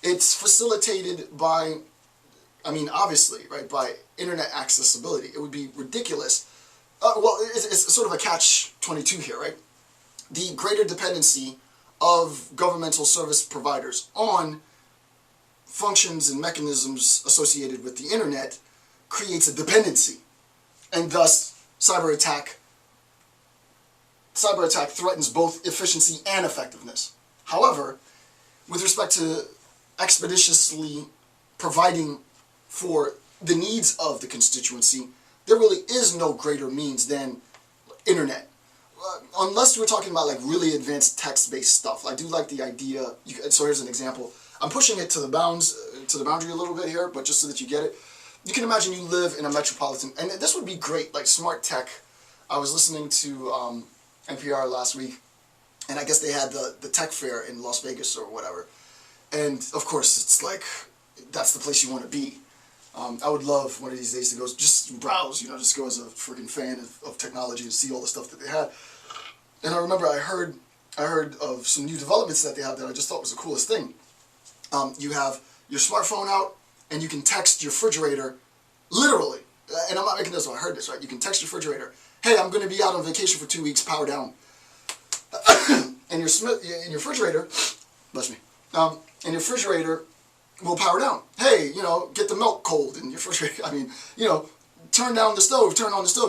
It's facilitated by, I mean, obviously, right, by internet accessibility. It would be ridiculous. Well, it's sort of a catch-22 here, right? The greater dependency of governmental service providers on functions and mechanisms associated with the internet creates a dependency, and thus cyber attack threatens both efficiency and effectiveness. However, with respect to expeditiously providing for the needs of the constituency, there really is no greater means than internet. Unless we're talking about like really advanced text-based stuff. I do like the idea. So here's an example. I'm pushing it to the boundary a little bit here, but just so that you get it. You can imagine you live in a metropolitan, and this would be great, like smart tech. I was listening to NPR last week, and I guess they had the tech fair in Las Vegas or whatever. And of course, it's like, that's the place you want to be. I would love one of these days to go just browse, just go as a freaking fan of technology and see all the stuff that they had. And I remember I heard of some new developments that they have that I just thought was the coolest thing. You have your smartphone out, and you can text your refrigerator, literally, and I'm not making this up, I heard this, right? You can text your refrigerator, hey, I'm going to be out on vacation for 2 weeks, power down. And your refrigerator, bless me, and your refrigerator will power down. Hey, get the milk cold in your refrigerator. I mean, turn on the stove,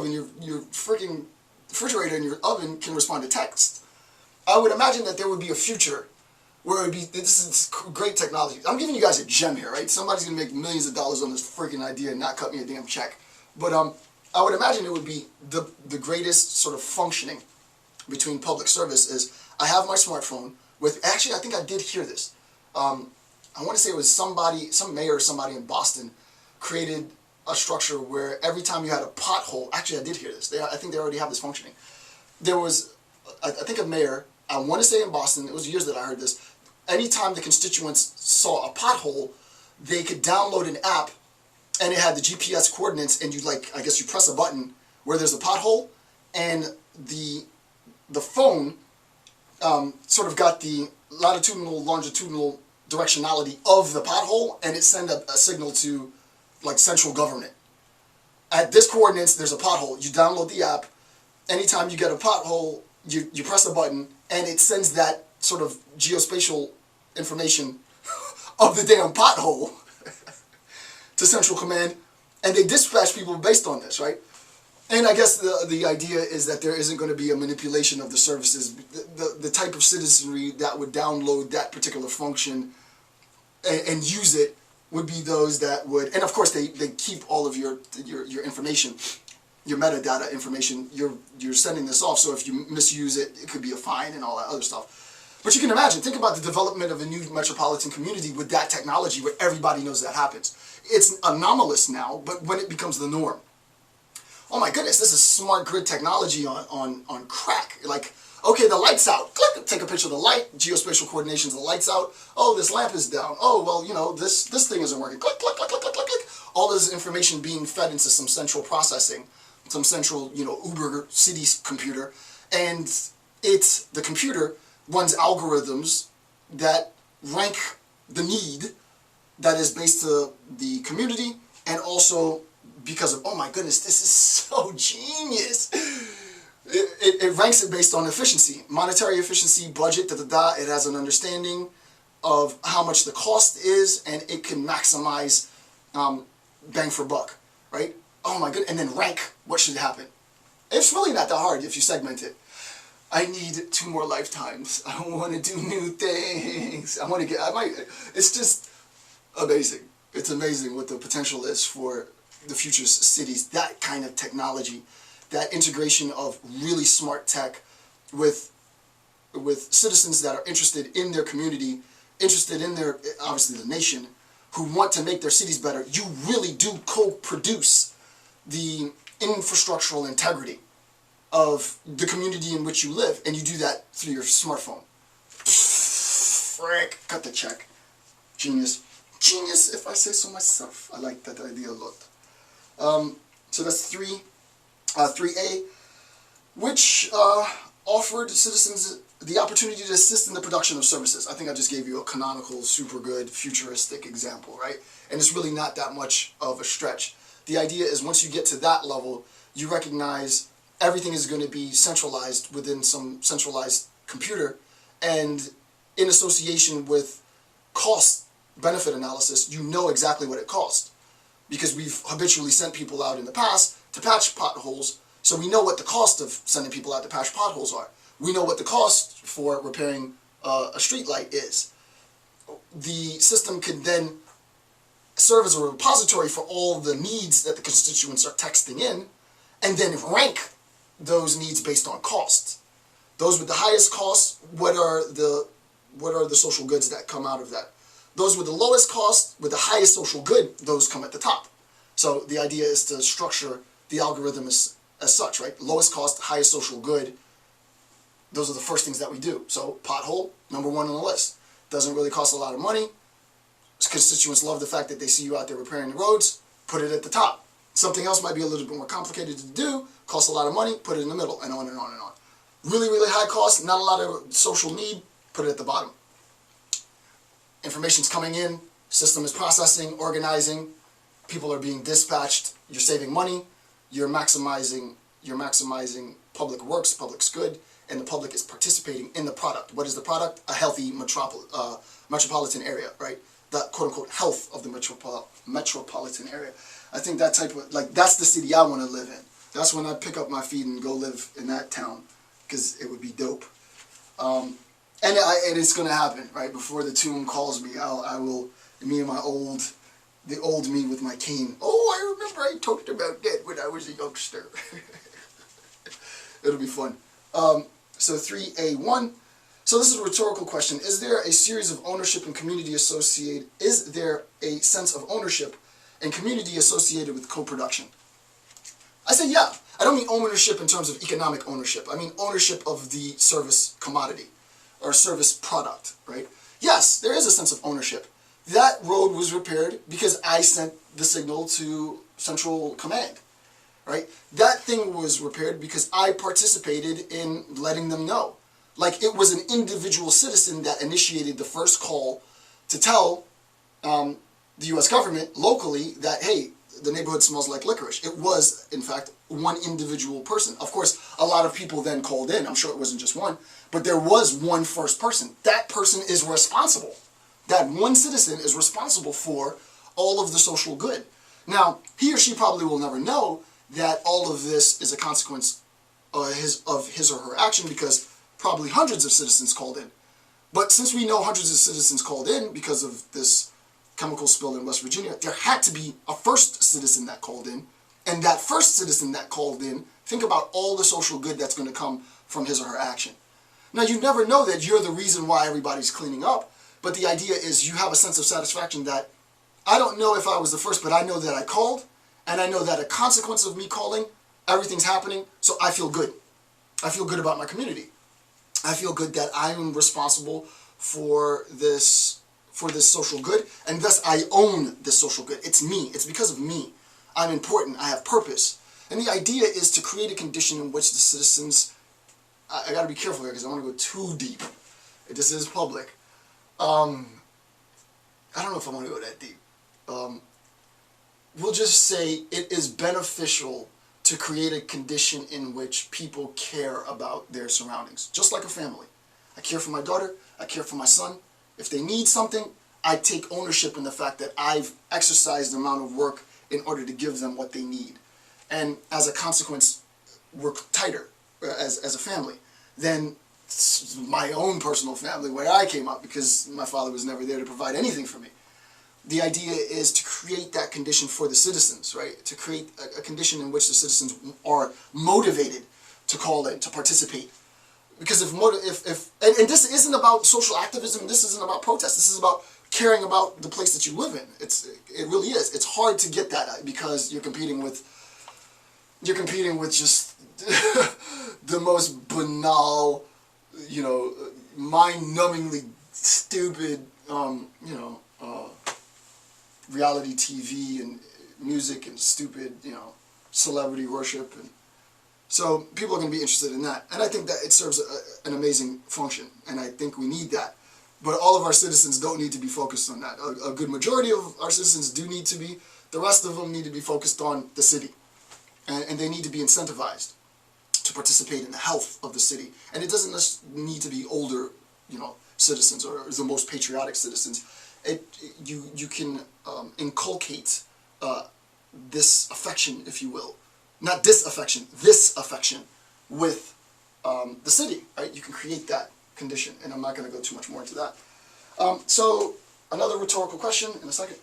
and your freaking refrigerator and your oven can respond to text. I would imagine that there would be a future where it would be, this is great technology. I'm giving you guys a gem here, right? Somebody's going to make millions of dollars on this freaking idea and not cut me a damn check. But I would imagine it would be the greatest sort of functioning between public service is, I have my smartphone with, actually I think I did hear this. I want to say it was some mayor or somebody in Boston created a structure where every time you had a pothole, actually I did hear this, I think they already have this functioning. There was, I think a mayor, I want to say in Boston, it was years that I heard this, anytime the constituents saw a pothole, they could download an app, and it had the GPS coordinates, and I guess you press a button where there's a pothole, and the phone sort of got the latitudinal, longitudinal directionality of the pothole, and it sent a signal to central government. At this coordinates, there's a pothole. You download the app. Anytime you get a pothole, you press a button, and it sends that sort of geospatial information of the damn pothole to Central Command, and they dispatch people based on this, right? And I guess the idea is that there isn't going to be a manipulation of the services. The type of citizenry that would download that particular function and use it would be those that would, and of course they keep all of your information, your metadata information. You're sending this off, so if you misuse it, it could be a fine and all that other stuff. But you can imagine, think about the development of a new metropolitan community with that technology where everybody knows that happens. It's anomalous now, but when it becomes the norm. oh my goodness, this is smart grid technology on crack. Like, okay, the light's out. Click, take a picture of the light. Geospatial coordinations, the light's out. Oh, this lamp is down. Oh, well, you know, this thing isn't working. Click, click, click, click, click, click, click. All this information being fed into some central processing, some central, you know, Uber city's computer, and the computer runs algorithms that rank the need that is based to the community, and also because of, oh my goodness, this is so genius. It ranks it based on efficiency, monetary efficiency, budget, It has an understanding of how much the cost is, and it can maximize bang for buck, right? Oh my goodness, and then rank what should happen. It's really not that hard if you segment it. I need 2 more lifetimes. I want to do new things. It's just amazing. It's amazing what the potential is for the future cities. That kind of technology, that integration of really smart tech with citizens that are interested in their community, interested in their, obviously the nation, who want to make their cities better. You really do co-produce the infrastructural integrity of the community in which you live, and you do that through your smartphone. Frick, cut the check. Genius. Genius, if I say so myself. I like that idea a lot. So that's 3A, which offered citizens the opportunity to assist in the production of services. I think I just gave you a canonical, super good, futuristic example, right? And it's really not that much of a stretch. The idea is once you get to that level, you recognize everything is going to be centralized within some centralized computer, and in association with cost-benefit analysis, you know exactly what it costs. Because we've habitually sent people out in the past to patch potholes, so we know what the cost of sending people out to patch potholes are. We know what the cost for repairing a street light is. The system can then serve as a repository for all the needs that the constituents are texting in, and then rank those needs based on cost. Those with the highest cost, what are the social goods that come out of that? Those with the lowest cost, with the highest social good, those come at the top. So the idea is to structure the algorithm as such, right? Lowest cost, highest social good, those are the first things that we do. So pothole, number 1 on the list. Doesn't really cost a lot of money. Constituents love the fact that they see you out there repairing the roads, put it at the top. Something else might be a little bit more complicated to do, costs a lot of money, put it in the middle, and on and on and on. Really, really high cost, not a lot of social need, put it at the bottom. Information's coming in, system is processing, organizing, people are being dispatched, you're saving money, you're maximizing public works, public's good, and the public is participating in the product. What is the product? A healthy metropolitan area, right? The quote-unquote health of the metropolitan area. I think that type of, like, that's the city I want to live in. That's when I pick up my feet and go live in that town, because it would be dope. And it's going to happen, right? Before the tomb calls me, I will, me and the old me with my cane. Oh, I remember I talked about that when I was a youngster. It'll be fun. So 3A1. So this is a rhetorical question. Is there a series of ownership and community associated? Is there a sense of ownership and community associated with co-production? I say yeah. I don't mean ownership in terms of economic ownership. I mean ownership of the service commodity or service product, right? Yes, there is a sense of ownership. That road was repaired because I sent the signal to central command, right? That thing was repaired because I participated in letting them know. Like, it was an individual citizen that initiated the first call to tell the U.S. government locally that, hey, the neighborhood smells like licorice. It was, in fact, one individual person. Of course, a lot of people then called in. I'm sure it wasn't just one, but there was one first person. That person is responsible. That one citizen is responsible for all of the social good. Now, he or she probably will never know that all of this is a consequence of his or her action, because probably hundreds of citizens called in. But since we know hundreds of citizens called in because of this chemical spill in West Virginia, there had to be a first citizen that called in. And that first citizen that called in, think about all the social good that's going to come from his or her action. Now, you never know that you're the reason why everybody's cleaning up, but the idea is you have a sense of satisfaction that, I don't know if I was the first, but I know that I called, and I know that a consequence of me calling everything's happening, so I feel good. I feel good about my community. I feel good that I am responsible for this social good, and thus I own this social good. It's me. It's because of me. I'm important. I have purpose. And the idea is to create a condition in which the citizens, I gotta be careful here because I don't want to go too deep. This is public. I don't know if I want to go that deep. We'll just say it is beneficial to create a condition in which people care about their surroundings, just like a family. I care for my daughter, I care for my son. If they need something, I take ownership in the fact that I've exercised the amount of work in order to give them what they need. And as a consequence, we're tighter as a family than my own personal family where I came up, because my father was never there to provide anything for me. The idea is to create that condition for the citizens, right? To create a condition in which the citizens are motivated to call in, to participate. Because and this isn't about social activism, this isn't about protest, this is about caring about the place that you live in. It really is. It's hard to get that because you're competing with just the most banal, mind-numbingly stupid, reality TV and music and stupid, celebrity worship. And so people are going to be interested in that. And I think that it serves an amazing function, and I think we need that. But all of our citizens don't need to be focused on that. A good majority of our citizens do need to be. The rest of them need to be focused on the city. And they need to be incentivized to participate in the health of the city. And it doesn't need to be older, citizens or the most patriotic citizens. You can inculcate this affection, if you will. Not disaffection, this affection with the city, right? You can create that condition, and I'm not going to go too much more into that. So, another rhetorical question in a second.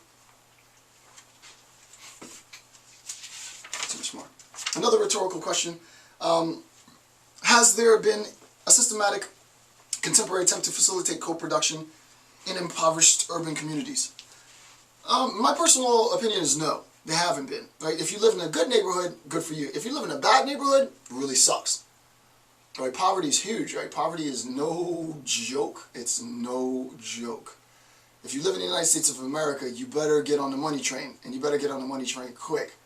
Too much more. Another rhetorical question. Has there been a systematic contemporary attempt to facilitate co-production in impoverished urban communities? My personal opinion is no. They haven't been. Right? If you live in a good neighborhood, good for you. If you live in a bad neighborhood, it really sucks. Right? Poverty is huge. Right? Poverty is no joke. It's no joke. If you live in the United States of America, you better get on the money train, and you better get on the money train quick.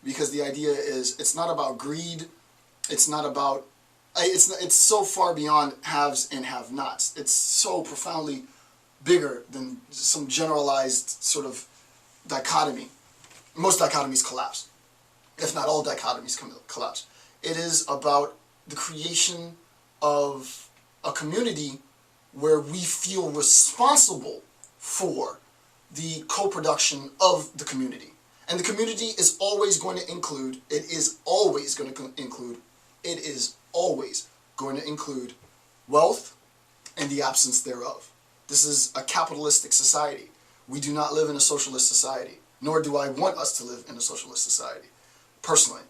Because the idea is, it's not about greed. It's not about, it's so far beyond haves and have-nots. It's so profoundly bigger than some generalized sort of dichotomy. Most dichotomies collapse, if not all dichotomies collapse. It is about the creation of a community where we feel responsible for the co-production of the community. And the community is always going to include, it is always going to include wealth and the absence thereof. This is a capitalistic society. We do not live in a socialist society, nor do I want us to live in a socialist society, personally.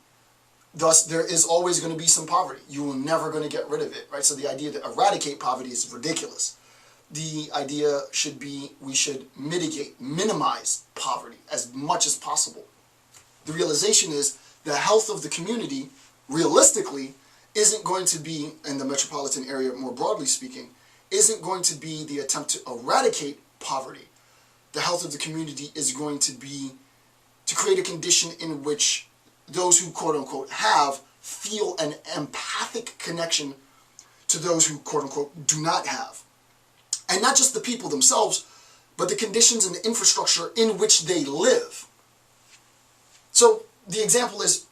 Thus, there is always going to be some poverty. You are never going to get rid of it, right? So the idea to eradicate poverty is ridiculous. The idea should be we should minimize poverty as much as possible. The realization is the health of the community, realistically, isn't going to be, in the metropolitan area more broadly speaking, isn't going to be the attempt to eradicate poverty. The health of the community is going to be to create a condition in which those who quote-unquote have feel an empathic connection to those who quote-unquote do not have. And not just the people themselves, but the conditions and the infrastructure in which they live. So the example is,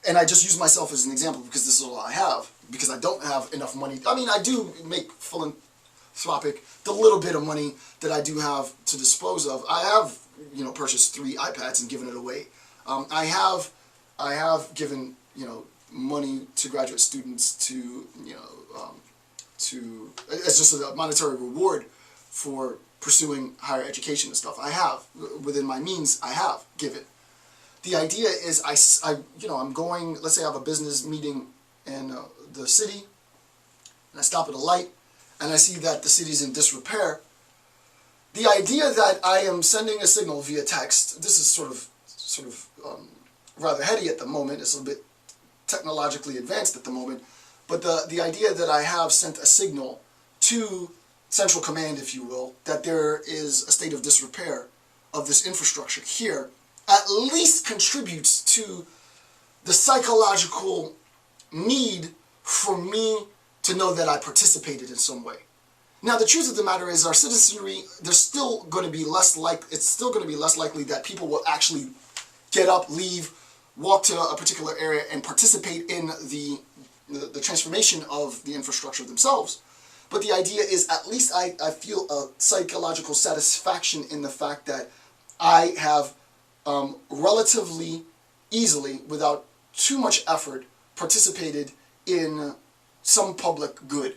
and I just use myself as an example because this is all I have, because I don't have enough money. I mean, I do make philanthropic, the little bit of money that I do have to dispose of. I have, purchased 3 iPads and given it away. I have given, money to graduate students to, as just a monetary reward for pursuing higher education and stuff. I have, within my means, I have given. The idea is, I'm going, let's say I have a business meeting in the city, and I stop at a light, and I see that the city's in disrepair. The idea that I am sending a signal via text, this is sort of rather heady at the moment, it's a bit technologically advanced at the moment, but the idea that I have sent a signal to Central Command, if you will, that there is a state of disrepair of this infrastructure here, at least contributes to the psychological need for me to know that I participated in some way. Now, the truth of the matter is, our citizenry, it's still going to be less likely that people will actually get up, leave, walk to a particular area and participate in the transformation of the infrastructure themselves. But the idea is, at least I feel a psychological satisfaction in the fact that I have relatively easily, without too much effort, participated in some public good.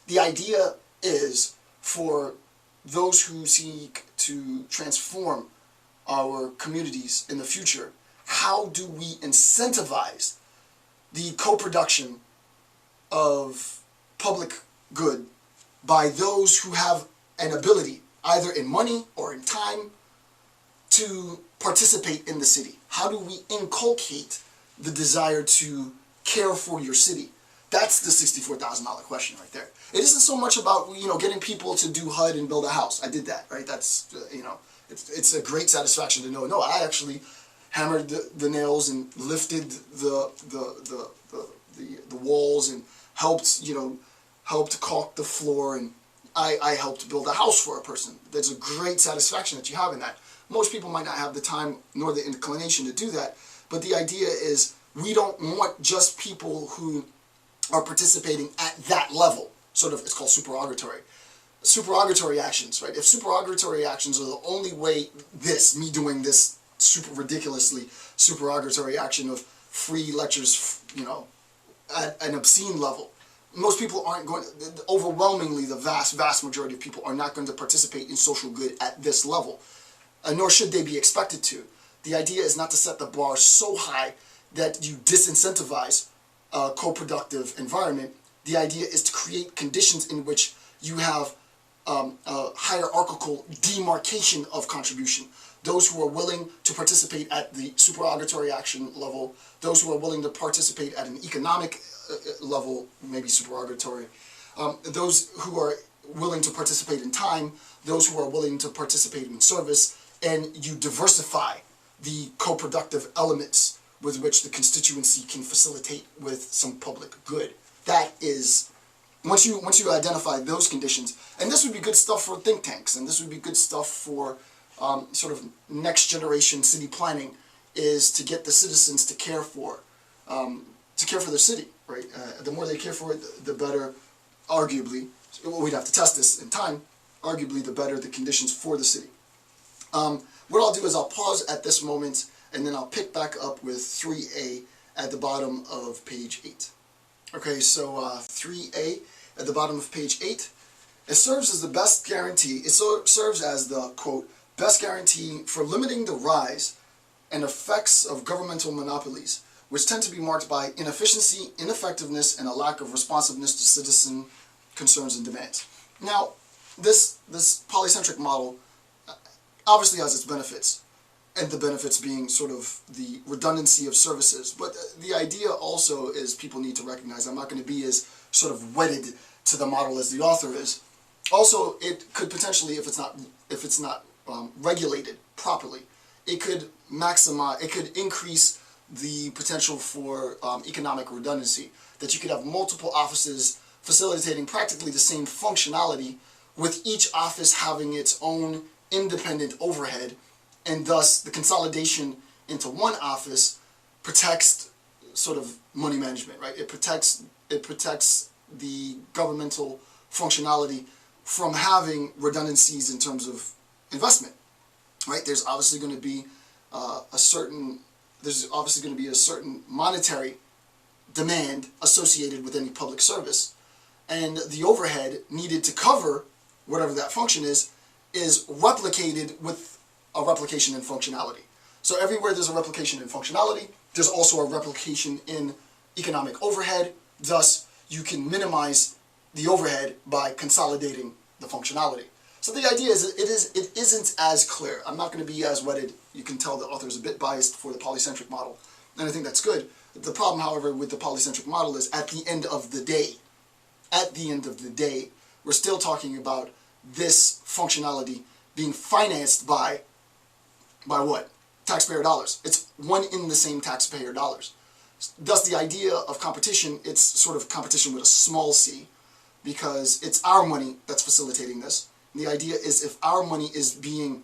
The idea is, for those who seek to transform our communities in the future, how do we incentivize the co-production of public good by those who have an ability, either in money or in time, to participate in the city? How do we inculcate the desire to care for your city? That's the $64,000 question right there. It isn't so much about, getting people to do HUD and build a house. I did that, right? That's, it's a great satisfaction to know. No, I actually hammered the nails and lifted the walls and helped caulk the floor, and I helped build a house for a person. There's a great satisfaction that you have in that. Most people might not have the time nor the inclination to do that, but the idea is, we don't want just people who are participating at that level. Sort of, it's called supererogatory. Supererogatory actions, right? If supererogatory actions are the only way, me doing this super ridiculously supererogatory action of free lectures, at an obscene level, most people aren't going, overwhelmingly the vast majority of people are not going to participate in social good at this level, nor should they be expected to. The idea is not to set the bar so high that you disincentivize a co-productive environment. The idea is to create conditions in which you have a hierarchical demarcation of contribution. Those who are willing to participate at the supererogatory action level, those who are willing to participate at an economic level, maybe supererogatory, those who are willing to participate in time, those who are willing to participate in service, and you diversify the co-productive elements with which the constituency can facilitate with some public good. That is, once you identify those conditions, and this would be good stuff for think tanks, and this would be good stuff for sort of next generation city planning, is to get the citizens to care for their city, right? The more they care for it, the better, arguably, we'd have to test this in time, arguably the better the conditions for the city. What I'll do is I'll pause at this moment, and then I'll pick back up with 3A at the bottom of page 8. Okay, so 3A at the bottom of page 8, it serves as the best guarantee, it serves as the, quote, best guarantee for limiting the rise and effects of governmental monopolies, which tend to be marked by inefficiency, ineffectiveness, and a lack of responsiveness to citizen concerns and demands. Now, this polycentric model obviously has its benefits, and the benefits being sort of the redundancy of services. But the idea also is, people need to recognize, I'm not going to be as sort of wedded to the model as the author is. Also, it could potentially, if it's not regulated properly, it could increase the potential for economic redundancy, that you could have multiple offices facilitating practically the same functionality, with each office having its own independent overhead, and thus the consolidation into one office protects sort of money management, right? It protects the governmental functionality from having redundancies in terms of investment, right? There's obviously going to be a certain monetary demand associated with any public service, and the overhead needed to cover whatever that function is replicated with a replication in functionality. So everywhere there's a replication in functionality, there's also a replication in economic overhead. Thus, you can minimize the overhead by consolidating the functionality. So the idea is, it isn't as clear. I'm not going to be as wedded. You can tell the author is a bit biased for the polycentric model, and I think that's good. The problem, however, with the polycentric model is at the end of the day, we're still talking about this functionality being financed by what? Taxpayer dollars. It's one in the same taxpayer dollars. Thus, the idea of competition, it's sort of competition with a small c, because it's our money that's facilitating this. And the idea is if our money is being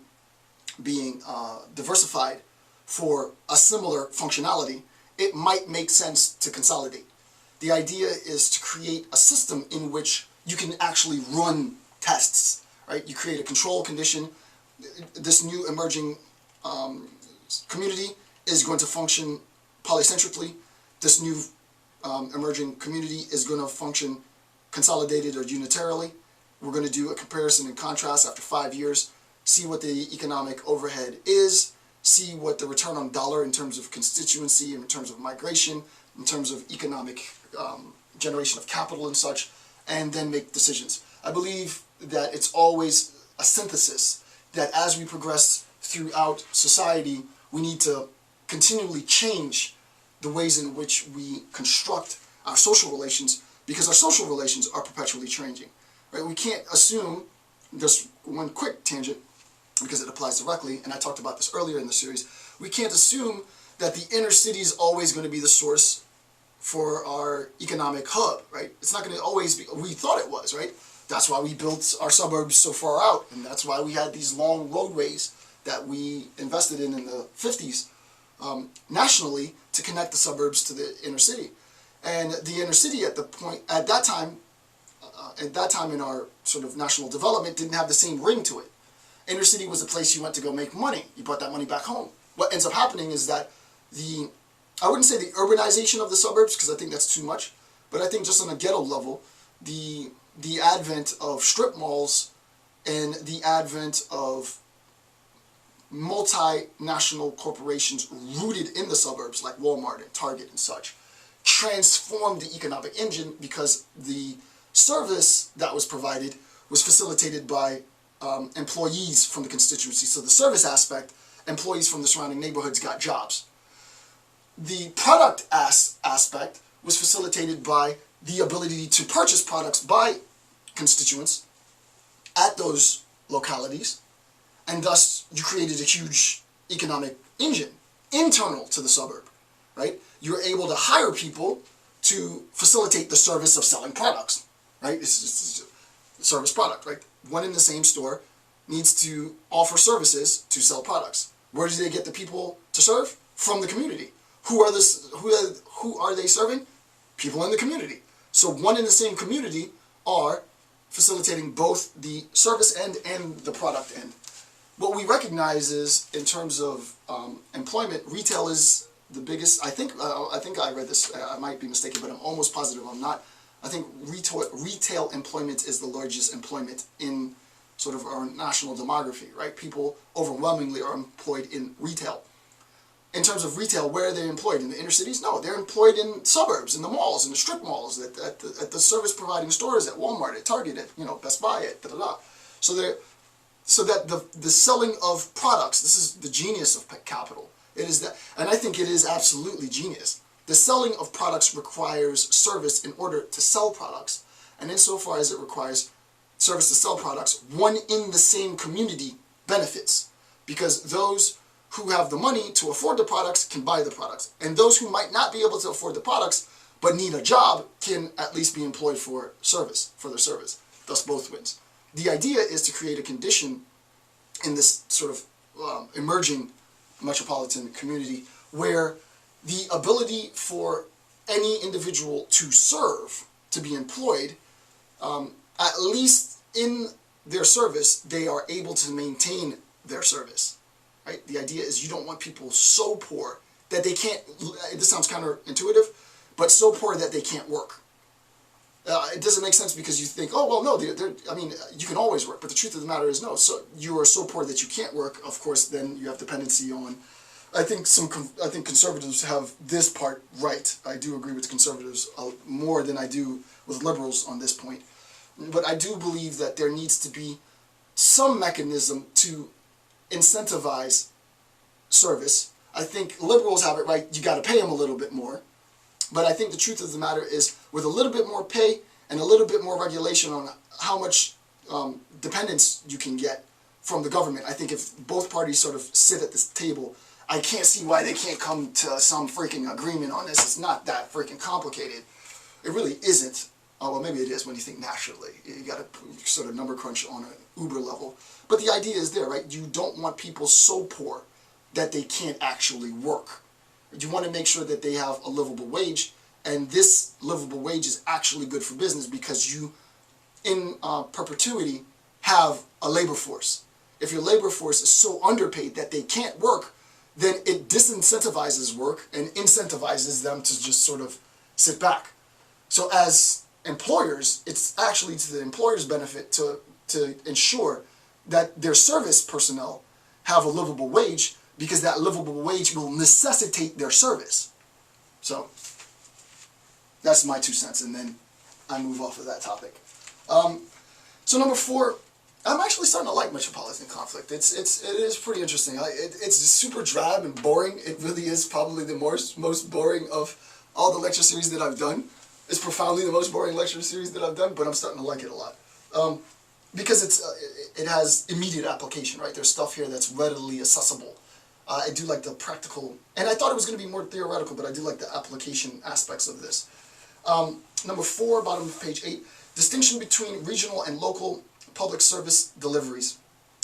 diversified for a similar functionality, it might make sense to consolidate. The idea is to create a system in which you can actually run tests, right? You create a control condition. This new emerging community is going to function polycentrically. This new emerging community is going to function consolidated or unitarily. We're going to do a comparison and contrast after 5 years, see what the economic overhead is, see what the return on dollar in terms of constituency, in terms of migration, in terms of economic generation of capital and such, and then make decisions. I believe that it's always a synthesis, that as we progress throughout society, we need to continually change the ways in which we construct our social relations, because our social relations are perpetually changing. Right? We can't assume, just one quick tangent, because it applies directly, and I talked about this earlier in the series, we can't assume that the inner city is always going to be the source for our economic hub, right? It's not going to always be, we thought it was, right? That's why we built our suburbs so far out, and that's why we had these long roadways that we invested in the 50s nationally to connect the suburbs to the inner city. And the inner city at that time in our sort of national development didn't have the same ring to it. Inner city was a place you went to go make money. You brought that money back home. What ends up happening is that I wouldn't say the urbanization of the suburbs, because I think that's too much, but I think just on a ghetto level, the advent of strip malls and the advent of multinational corporations rooted in the suburbs, like Walmart and Target and such, transformed the economic engine, because the service that was provided was facilitated by employees from the constituency. So the service aspect, employees from the surrounding neighborhoods got jobs. The product aspect was facilitated by the ability to purchase products by constituents at those localities, and thus you created a huge economic engine internal to the suburb, right? You're able to hire people to facilitate the service of selling products, right? It's a service product, right? One in the same store needs to offer services to sell products. Where do they get the people to serve? From the community. Who are they serving? People in the community. So one in the same community are facilitating both the service end and the product end. What we recognize is, in terms of employment, retail is the biggest. I think I read this. I might be mistaken, but I'm almost positive I'm not. I think retail employment is the largest employment in sort of our national demography, right? People overwhelmingly are employed in retail. In terms of retail, where are they employed? In the inner cities? No, they're employed in suburbs, in the malls, in the strip malls, at the service-providing stores, at Walmart, at Target, at Best Buy, at da-da-da. So that the selling of products, this is the genius of capital. It is that, and I think it is absolutely genius. The selling of products requires service in order to sell products, and insofar as it requires service to sell products, one in the same community benefits, because those who have the money to afford the products can buy the products, and those who might not be able to afford the products but need a job can at least be employed for their service. Thus both wins. The idea is to create a condition in this sort of emerging metropolitan community where the ability for any individual to serve, to be employed, at least in their service, they are able to maintain their service. Right? The idea is you don't want people so poor that they can't, this sounds counterintuitive, but so poor that they can't work. It doesn't make sense, because you think, oh, well, no, you can always work, but the truth of the matter is no. So you are so poor that you can't work, of course, then you have dependency on, I think conservatives have this part right. I do agree with conservatives more than I do with liberals on this point. But I do believe that there needs to be some mechanism to incentivize service. I think liberals have it right, you got to pay them a little bit more, But I think the truth of the matter is, with a little bit more pay and a little bit more regulation on how much dependence you can get from the government, I think if both parties sort of sit at this table, I can't see why they can't come to some freaking agreement on this. It's not that freaking complicated. It really isn't. Oh, well, maybe it is when you think nationally. You got to sort of number crunch on an Uber level. But the idea is there, right? You don't want people so poor that they can't actually work. You want to make sure that they have a livable wage, and this livable wage is actually good for business because you, in perpetuity, have a labor force. If your labor force is so underpaid that they can't work, then it disincentivizes work and incentivizes them to just sort of sit back. So as employers, it's actually to the employer's benefit to ensure that their service personnel have a livable wage, because that livable wage will necessitate their service. So that's my 2 cents, and then I move off of that topic. So number 4, I'm actually starting to like metropolitan conflict. It is pretty interesting. It's super drab and boring. It really is probably the most boring of all the lecture series that I've done. It's profoundly the most boring lecture series that I've done, but I'm starting to like it a lot. Because it has immediate application, right? There's stuff here that's readily accessible. I do like the practical, and I thought it was going to be more theoretical, but I do like the application aspects of this. Number 4, bottom of page 8, distinction between regional and local public service deliveries.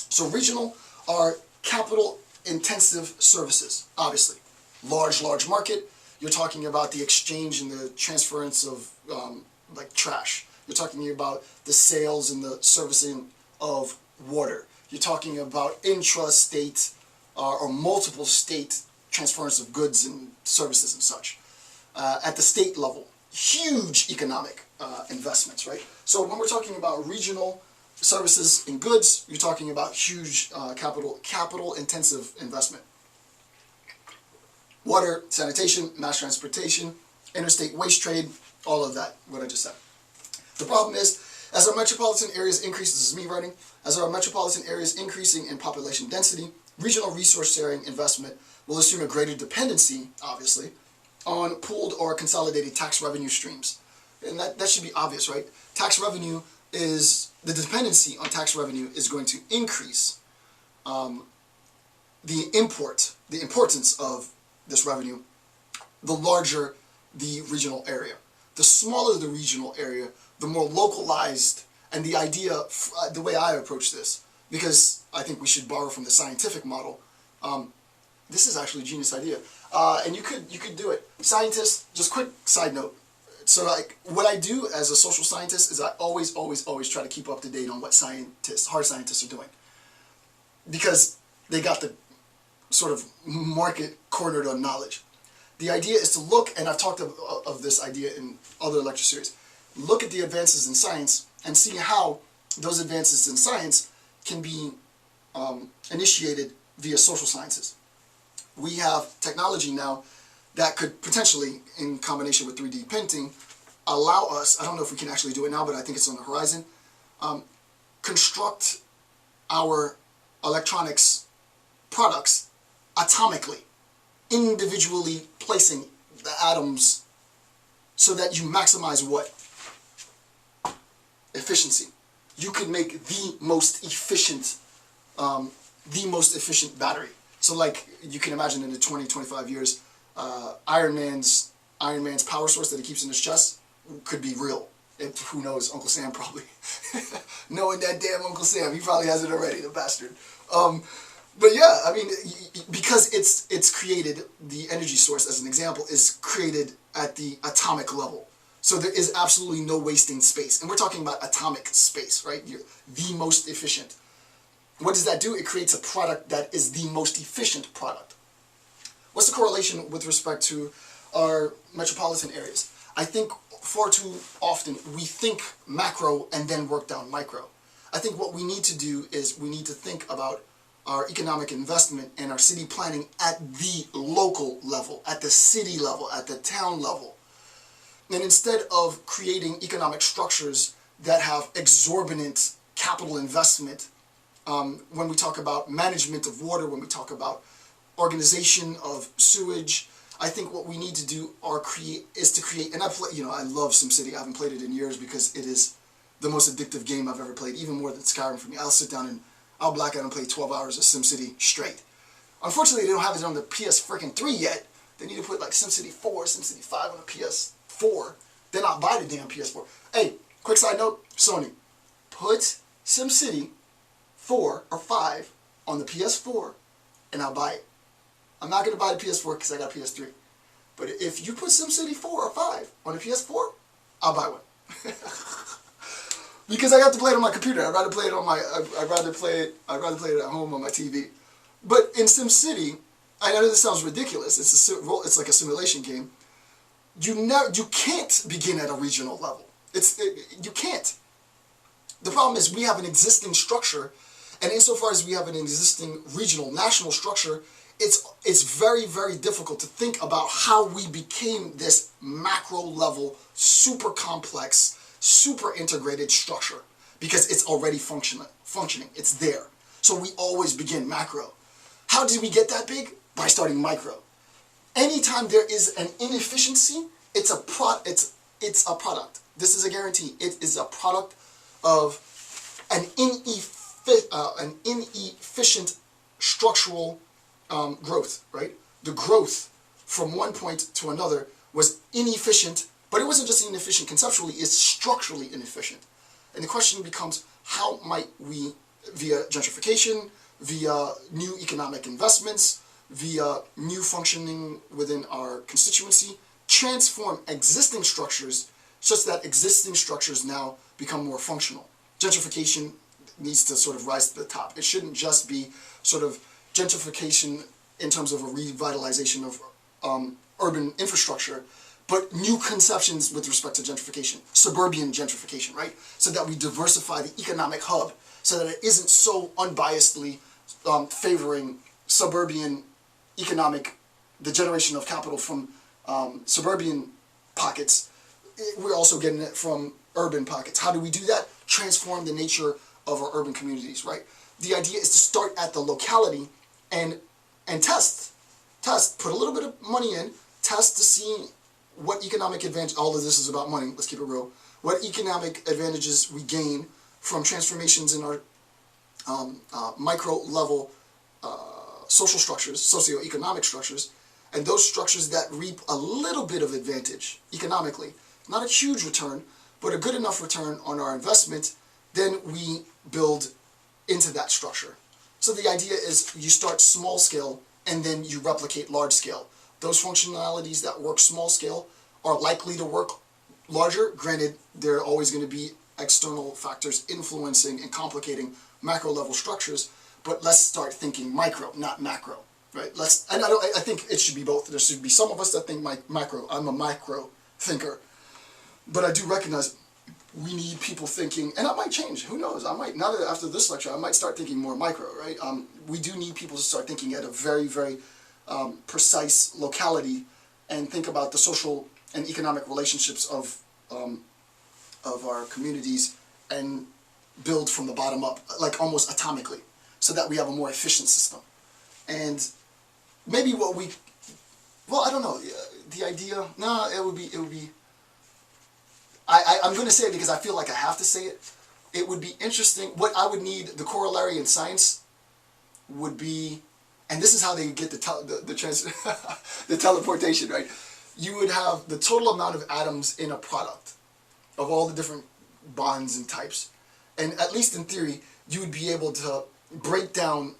So regional are capital-intensive services, obviously. Large market. You're talking about the exchange and the transference of like trash. You're talking about the sales and the servicing of water. You're talking about intra-state or multiple state transference of goods and services and such. At the state level, huge economic investments, right? So when we're talking about regional services and goods, you're talking about huge capital-intensive investment. Water, sanitation, mass transportation, interstate waste trade, all of that, what I just said. The problem is, as our metropolitan areas increase, this is me writing, as our metropolitan areas increasing in population density, regional resource sharing investment will assume a greater dependency, obviously, on pooled or consolidated tax revenue streams. And that should be obvious, right? Tax revenue is, the dependency on tax revenue is going to increase the importance of this revenue, the larger the regional area. The smaller the regional area, the more localized, and the idea, the way I approach this, because I think we should borrow from the scientific model, this is actually a genius idea. And you could do it. Scientists, just quick side note. So like, what I do as a social scientist is I always try to keep up to date on what hard scientists are doing. Because they got the sort of market cornered on knowledge. The idea is to look, and I've talked of this idea in other lecture series, look at the advances in science and see how those advances in science can be initiated via social sciences. We have technology now that could potentially, in combination with 3D printing, allow us, I don't know if we can actually do it now, but I think it's on the horizon, construct our electronics products atomically, individually placing the atoms so that you maximize what? Efficiency. You could make the most efficient battery. So like, you can imagine in the 20-25 years, Iron Man's power source that he keeps in his chest could be real. Who knows? Uncle Sam probably. Knowing that damn Uncle Sam, he probably has it already, the bastard. But yeah, I mean, because it's created, the energy source, as an example, is created at the atomic level. So there is absolutely no wasting space. And we're talking about atomic space, right? You're the most efficient. What does that do? It creates a product that is the most efficient product. What's the correlation with respect to our metropolitan areas? I think far too often we think macro and then work down micro. I think what we need to do is we need to think about our economic investment and our city planning at the local level, at the city level, at the town level. And instead of creating economic structures that have exorbitant capital investment, when we talk about management of water, when we talk about organization of sewage, I think what we need to do is to create, and I love SimCity. I haven't played it in years because it is the most addictive game I've ever played, even more than Skyrim for me. I'll sit down and I'll black out and play 12 hours of SimCity straight. Unfortunately, they don't have it on the PS3 yet. They need to put like SimCity 4, SimCity 5 on the PS4. Then I'll buy the damn PS4. Hey, quick side note, Sony, put SimCity 4 or 5 on the PS4 and I'll buy it. I'm not going to buy the PS4 because I got a PS3. But if you put SimCity 4 or 5 on the PS4, I'll buy one. Because I got to play it on my computer. I'd rather play it on my. I'd rather play it at home on my TV. But in SimCity, I know this sounds ridiculous. It's like a simulation game. You can't begin at a regional level. You can't. The problem is we have an existing structure, and insofar as we have an existing regional, national structure, it's very, very difficult to think about how we became this macro level, super complex, super integrated structure, because it's already functioning. It's there. So we always begin macro. How did we get that big? By starting micro. Anytime there is an inefficiency, it's a product. This is a guarantee. It is a product of an inefficient structural growth, right? The growth from one point to another was inefficient, but it wasn't just inefficient conceptually, it's structurally inefficient. And the question becomes, how might we, via gentrification, via new economic investments, via new functioning within our constituency, transform existing structures such that existing structures now become more functional. Gentrification needs to sort of rise to the top. It shouldn't just be sort of gentrification in terms of a revitalization of urban infrastructure, but new conceptions with respect to gentrification, suburban gentrification, right? So that we diversify the economic hub, so that it isn't so unbiasedly favoring suburban economic, the generation of capital from suburban pockets. We're also getting it from urban pockets. How do we do that? Transform the nature of our urban communities, right? The idea is to start at the locality and test, put a little bit of money in, test to see what economic advantage, all of this is about money, let's keep it real, what economic advantages we gain from transformations in our micro level social structures, socioeconomic structures, and those structures that reap a little bit of advantage economically, not a huge return, but a good enough return on our investment, then we build into that structure. So the idea is you start small scale and then you replicate large scale. Those functionalities that work small scale are likely to work larger. Granted, there are always going to be external factors influencing and complicating macro level structures, but let's start thinking micro, not macro, right? I think it should be both. There should be some of us that think macro. I'm a micro thinker, but I do recognize we need people thinking, and that might change, who knows, now that after this lecture, I might start thinking more micro, right? We do need people to start thinking at a very, very precise locality and think about the social and economic relationships of our communities and build from the bottom up, like almost atomically, so that we have a more efficient system. And maybe I don't know, the idea, no, it would be, I'm going to say it because I feel like I have to say it. It would be interesting. What I would need, the corollary in science would be, and this is how they get the teleportation, right? You would have the total amount of atoms in a product of all the different bonds and types. And at least in theory, you would be able to break down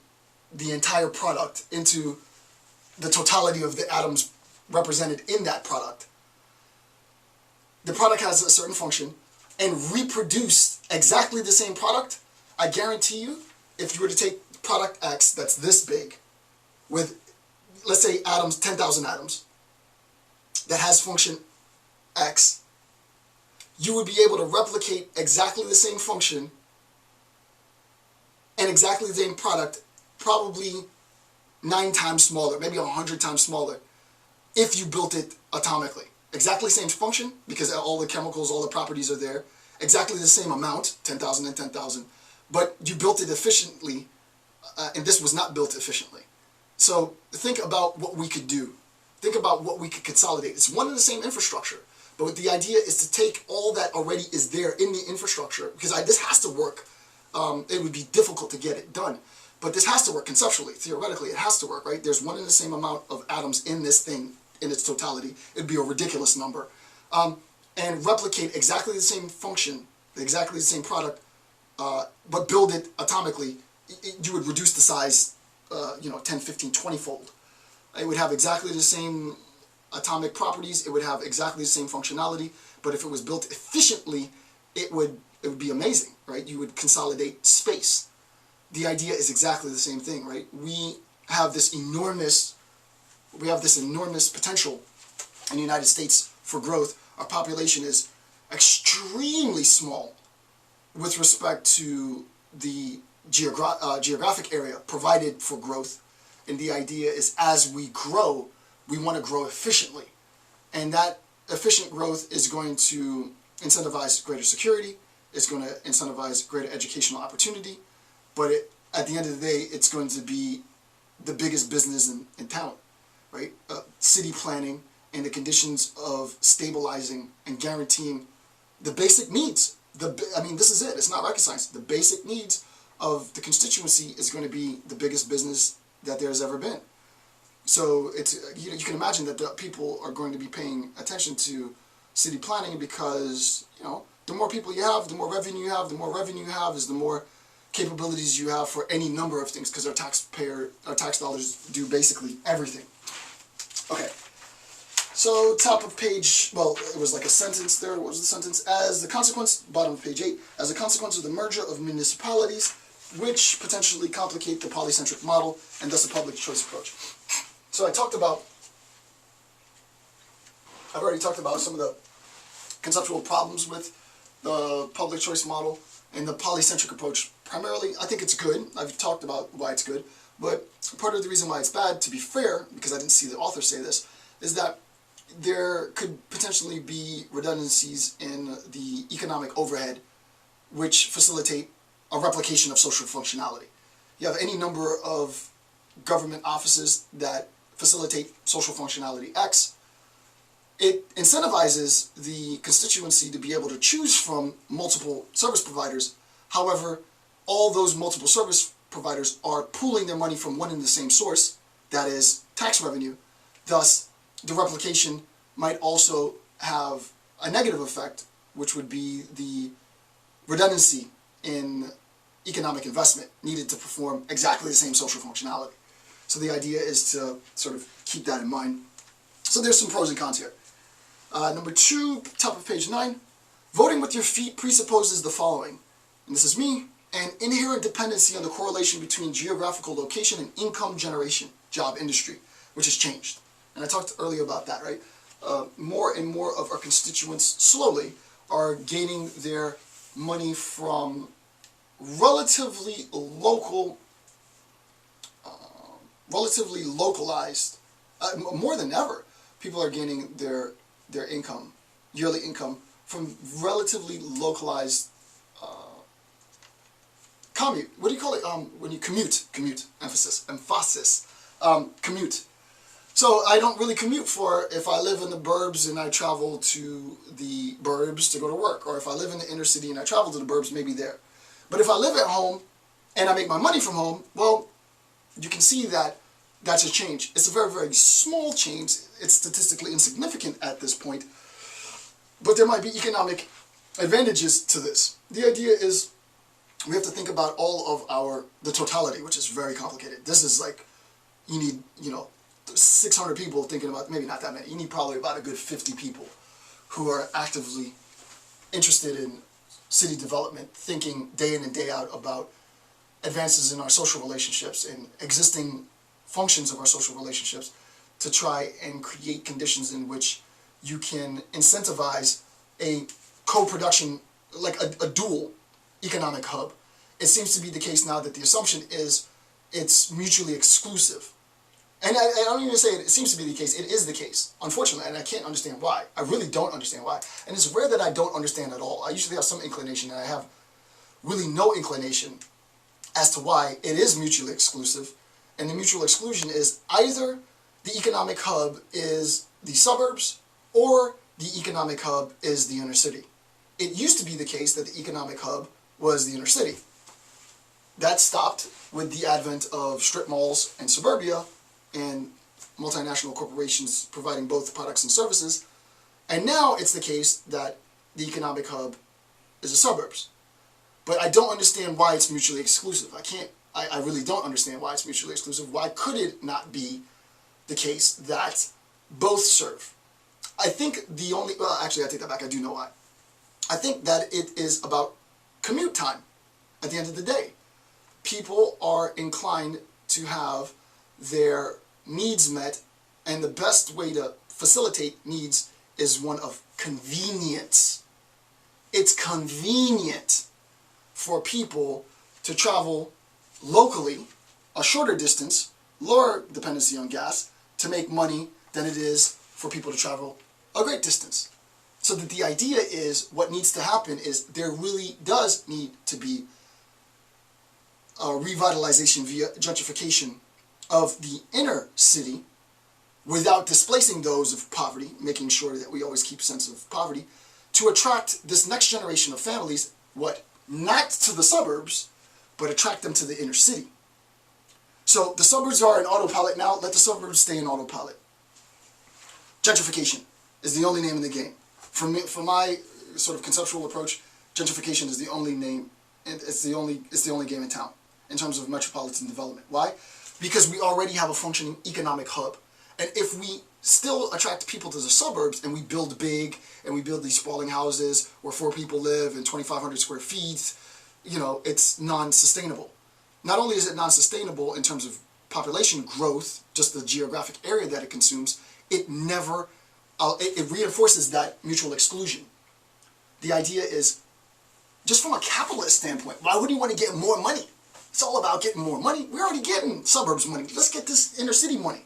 the entire product into the totality of the atoms represented in that product. The product has a certain function, and reproduce exactly the same product. I guarantee you, if you were to take product X that's this big, with, let's say, atoms, 10,000 atoms, that has function X, you would be able to replicate exactly the same function and exactly the same product, probably 9 times smaller, maybe 100 times smaller, if you built it atomically. Exactly same function, because all the chemicals, all the properties are there. Exactly the same amount, 10,000 and 10,000, but you built it efficiently, and this was not built efficiently. So think about what we could do think about what we could consolidate. It's one and the same infrastructure, but the idea is to take all that already is there in the infrastructure, because this has to work. It would be difficult to get it done, but this has to work conceptually, theoretically. It has to work, right? There's one and the same amount of atoms in this thing in its totality. It'd be a ridiculous number, and replicate exactly the same function, exactly the same product, but build it atomically. You would reduce the size, 10, 15, 20-fold. It would have exactly the same atomic properties. It would have exactly the same functionality. But if it was built efficiently, it would be amazing, right? You would consolidate space. The idea is exactly the same thing, right? We have this enormous potential in the United States for growth. Our population is extremely small with respect to the geographic area provided for growth. And the idea is, as we grow, we want to grow efficiently. And that efficient growth is going to incentivize greater security. It's going to incentivize greater educational opportunity. But at the end of the day, it's going to be the biggest business in town, right? City planning and the conditions of stabilizing and guaranteeing the basic needs. This is it. It's not rocket science. The basic needs of the constituency is going to be the biggest business that there's ever been. So you can imagine that the people are going to be paying attention to city planning, because the more people you have, the more revenue you have. The more revenue you have is the more capabilities you have for any number of things, because our tax dollars do basically everything. Okay. So top of page, well, it was like a sentence there. What was the sentence? As the consequence, bottom of page 8, as a consequence of the merger of municipalities, which potentially complicate the polycentric model and thus a public choice approach. So I've already talked about some of the conceptual problems with the public choice model and the polycentric approach. Primarily, I think it's good. I've talked about why it's good, but part of the reason why it's bad, to be fair, because I didn't see the author say this, is that there could potentially be redundancies in the economic overhead which facilitate a replication of social functionality. You have any number of government offices that facilitate social functionality X. It incentivizes the constituency to be able to choose from multiple service providers. However, all those multiple service providers are pooling their money from one and the same source, that is tax revenue. Thus, the replication might also have a negative effect, which would be the redundancy in economic investment needed to perform exactly the same social functionality. So the idea is to sort of keep that in mind. So there's some pros and cons here. Number 2, top of page 9, voting with your feet presupposes the following, and this is me, an inherent dependency on the correlation between geographical location and income generation, job industry, which has changed. And I talked earlier about that, right? More and more of our constituents slowly are gaining their money from relatively localized, more than ever, people are gaining their income, yearly income, from relatively localized commute. What do you call it? When you commute, emphasis, commute. So I don't really commute if I live in the burbs and I travel to the burbs to go to work, or if I live in the inner city and I travel to the burbs, maybe there. But if I live at home and I make my money from home, well, you can see that that's a change. It's a very, very small change. It's statistically insignificant at this point, but there might be economic advantages to this. The idea is we have to think about all of the totality, which is very complicated. This is like, you need, 600 people thinking about, maybe not that many, you need probably about a good 50 people who are actively interested in city development, thinking day in and day out about advances in our social relationships and existing functions of our social relationships, to try and create conditions in which you can incentivize a co-production, like a dual economic hub. It seems to be the case now that the assumption is it's mutually exclusive. And I don't even say it seems to be the case, it is the case, unfortunately, and I can't understand why. I really don't understand why. And it's rare that I don't understand at all. I usually have some inclination, and I have really no inclination as to why it is mutually exclusive. And the mutual exclusion is either the economic hub is the suburbs or the economic hub is the inner city. It used to be the case that the economic hub was the inner city. That stopped with the advent of strip malls and suburbia and multinational corporations providing both products and services. And now it's the case that the economic hub is the suburbs. But I don't understand why it's mutually exclusive. I really don't understand why it's mutually exclusive. Why could it not be the case that both serve? I think the only, well, actually I take that back, I do know why. I think that it is about commute time at the end of the day. People are inclined to have their needs met, and the best way to facilitate needs is one of convenience. It's convenient for people to travel locally, a shorter distance, lower dependency on gas, to make money than it is for people to travel a great distance. So that the idea is, what needs to happen is there really does need to be a revitalization via gentrification of the inner city without displacing those of poverty, making sure that we always keep a sense of poverty, to attract this next generation of families, what? Not to the suburbs, but attract them to the inner city. So the suburbs are in autopilot now, let the suburbs stay in autopilot. Gentrification is the only name in the game. For my sort of conceptual approach, gentrification is the only name, and it's the only game in town in terms of metropolitan development. Why? Because we already have a functioning economic hub. And if we still attract people to the suburbs and we build big and we build these sprawling houses where 4 people live in 2,500 square feet, you know, it's non-sustainable. Not only is it non-sustainable in terms of population growth, just the geographic area that it consumes, it reinforces that mutual exclusion. The idea is, just from a capitalist standpoint, why would you want to get more money? It's all about getting more money. We're already getting suburbs money. Let's get this inner city money.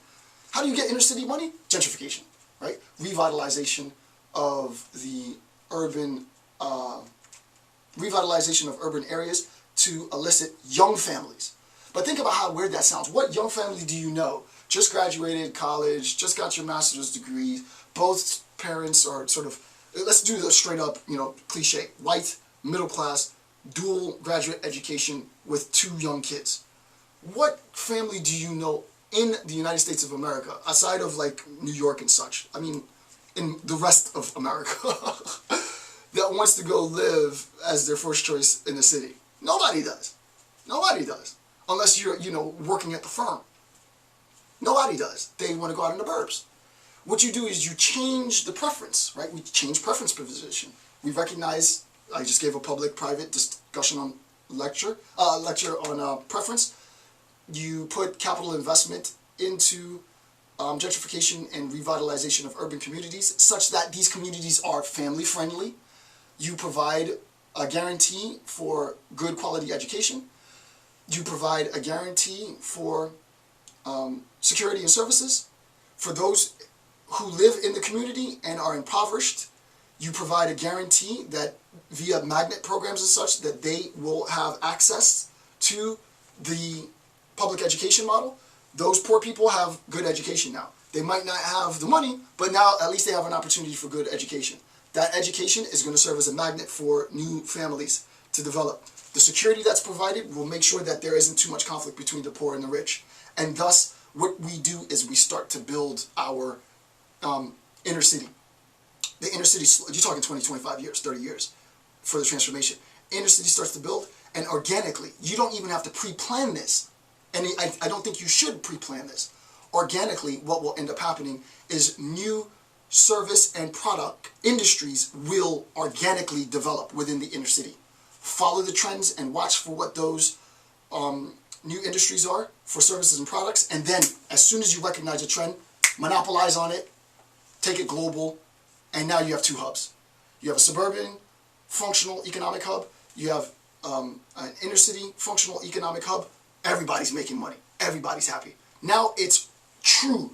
How do you get inner city money? Gentrification, right? Revitalization of the urban, areas to elicit young families. But think about how weird that sounds. What young family do you know? Just graduated college, just got your master's degree, both parents are sort of, let's do the straight up, you know, cliche, white, middle class, dual graduate education with 2 young kids. What family do you know in the United States of America, aside of like New York and such, I mean, in the rest of America, that wants to go live as their first choice in the city? Nobody does. Nobody does. Unless you're, you know, working at the firm. Nobody does. They want to go out in the burbs. What you do is you change the preference, right? We change preference position. We recognize, I just gave a public-private discussion on lecture on preference. You put capital investment into gentrification and revitalization of urban communities such that these communities are family-friendly. You provide a guarantee for good quality education. You provide a guarantee for security and services. For those who live in the community and are impoverished, you provide a guarantee that via magnet programs and such that they will have access to the public education model. Those poor people have good education now. They might not have the money, but now at least they have an opportunity for good education. That education is going to serve as a magnet for new families to develop. The security that's provided will make sure that there isn't too much conflict between the poor and the rich. And thus, what we do is we start to build our inner city. The inner city, you're talking 20, 25 years, 30 years for the transformation. Inner city starts to build, and organically, you don't even have to pre-plan this. And I don't think you should pre-plan this. Organically, what will end up happening is new service and product industries will organically develop within the inner city. Follow the trends and watch for what those new industries are for services and products, and then as soon as you recognize a trend, monopolize on it, take it global, and now you have 2 hubs. You have a suburban functional economic hub, you have an inner city functional economic hub. Everybody's making money, everybody's happy. Now it's true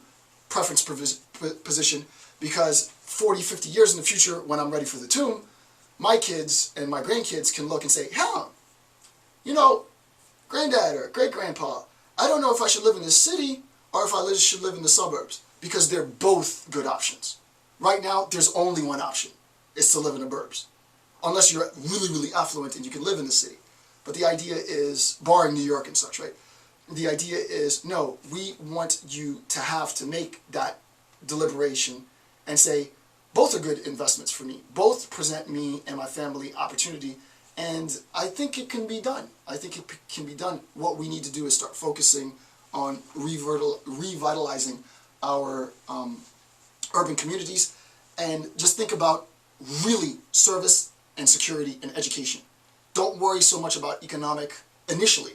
preference position, because 40, 50 years in the future, when I'm ready for the tomb, my kids and my grandkids can look and say, huh, you know, granddad or great-grandpa, I don't know if I should live in this city or if I should live in the suburbs, because they're both good options. Right now, there's only one option. It's to live in the burbs. Unless you're really, really affluent and you can live in the city. But the idea is, barring New York and such, right? The idea is, no, we want you to have to make that deliberation and say, both are good investments for me. Both present me and my family opportunity. And I think it can be done. I think it can be done. What we need to do is start focusing on revitalizing our urban communities, and just think about really service and security and education. Don't worry so much about economic, initially,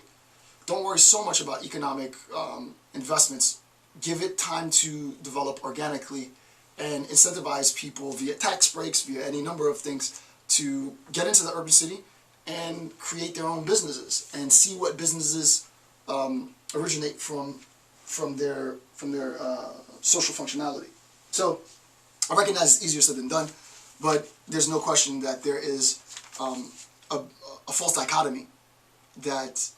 don't worry so much about economic investments. Give it time to develop organically and incentivize people via tax breaks, via any number of things, to get into the urban city and create their own businesses and see what businesses originate from their social functionality. So I recognize it's easier said than done, but there's no question that there is a false dichotomy that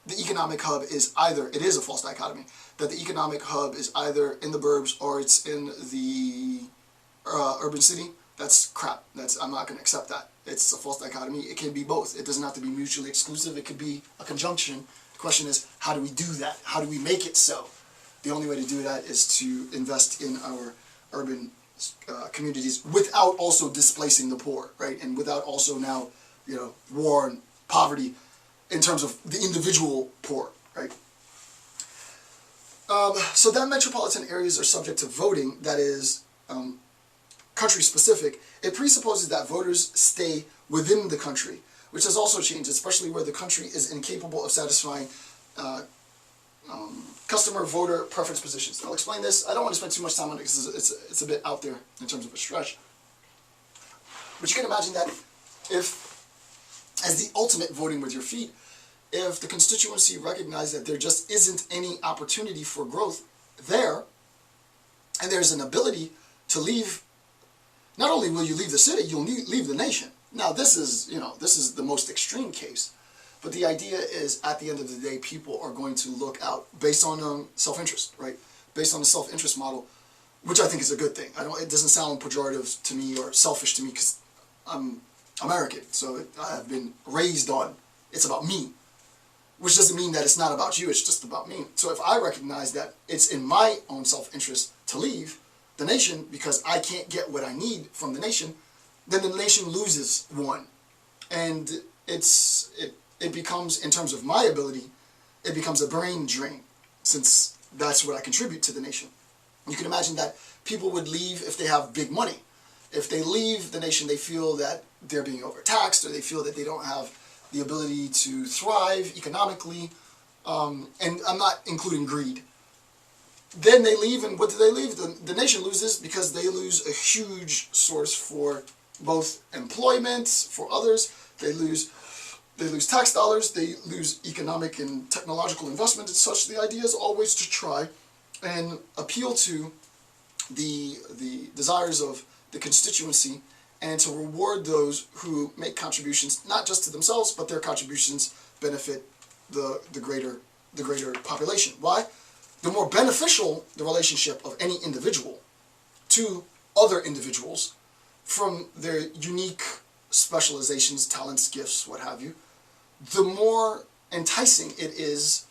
the economic hub is either, it is a false dichotomy, that the economic hub is either in the burbs or it's in the urban city. That's crap. I'm not going to accept that. It's a false dichotomy. It can be both. It doesn't have to be mutually exclusive. It could be a conjunction. The question is, how do we do that? How do we make it so? The only way to do that is to invest in our urban communities without also displacing the poor, right? And without also now, war and poverty in terms of the individual poor, right? So that metropolitan areas are subject to voting that is country-specific. It presupposes that voters stay within the country, which has also changed, especially where the country is incapable of satisfying customer voter preference positions. I'll explain this. I don't want to spend too much time on it because it's a bit out there in terms of a stretch. But you can imagine that if, as the ultimate voting with your feet, if the constituency recognized that there just isn't any opportunity for growth there, and there's an ability to leave, not only will you leave the city, you'll leave the nation. Now this is the most extreme case, but the idea is at the end of the day, people are going to look out based on self-interest, right? Based on the self-interest model, which I think is a good thing. It doesn't sound pejorative to me or selfish to me because I'm American, so I have been raised on it's about me, which doesn't mean that it's not about you, it's just about me. So if I recognize that it's in my own self-interest to leave the nation because I can't get what I need from the nation, then the nation loses one. And it becomes, in terms of my ability, it becomes a brain drain, since that's what I contribute to the nation. You can imagine that people would leave if they have big money. If they leave the nation, they feel that they're being overtaxed, or they feel that they don't have the ability to thrive economically, and I'm not including greed. Then they leave, and what do they leave? The nation loses because they lose a huge source for both employment, for others. They lose tax dollars, they lose economic and technological investment and such. The idea is always to try and appeal to the desires of the constituency and to reward those who make contributions, not just to themselves, but their contributions benefit the greater population. Why? The more beneficial the relationship of any individual to other individuals from their unique specializations, talents, gifts, what have you, the more enticing it is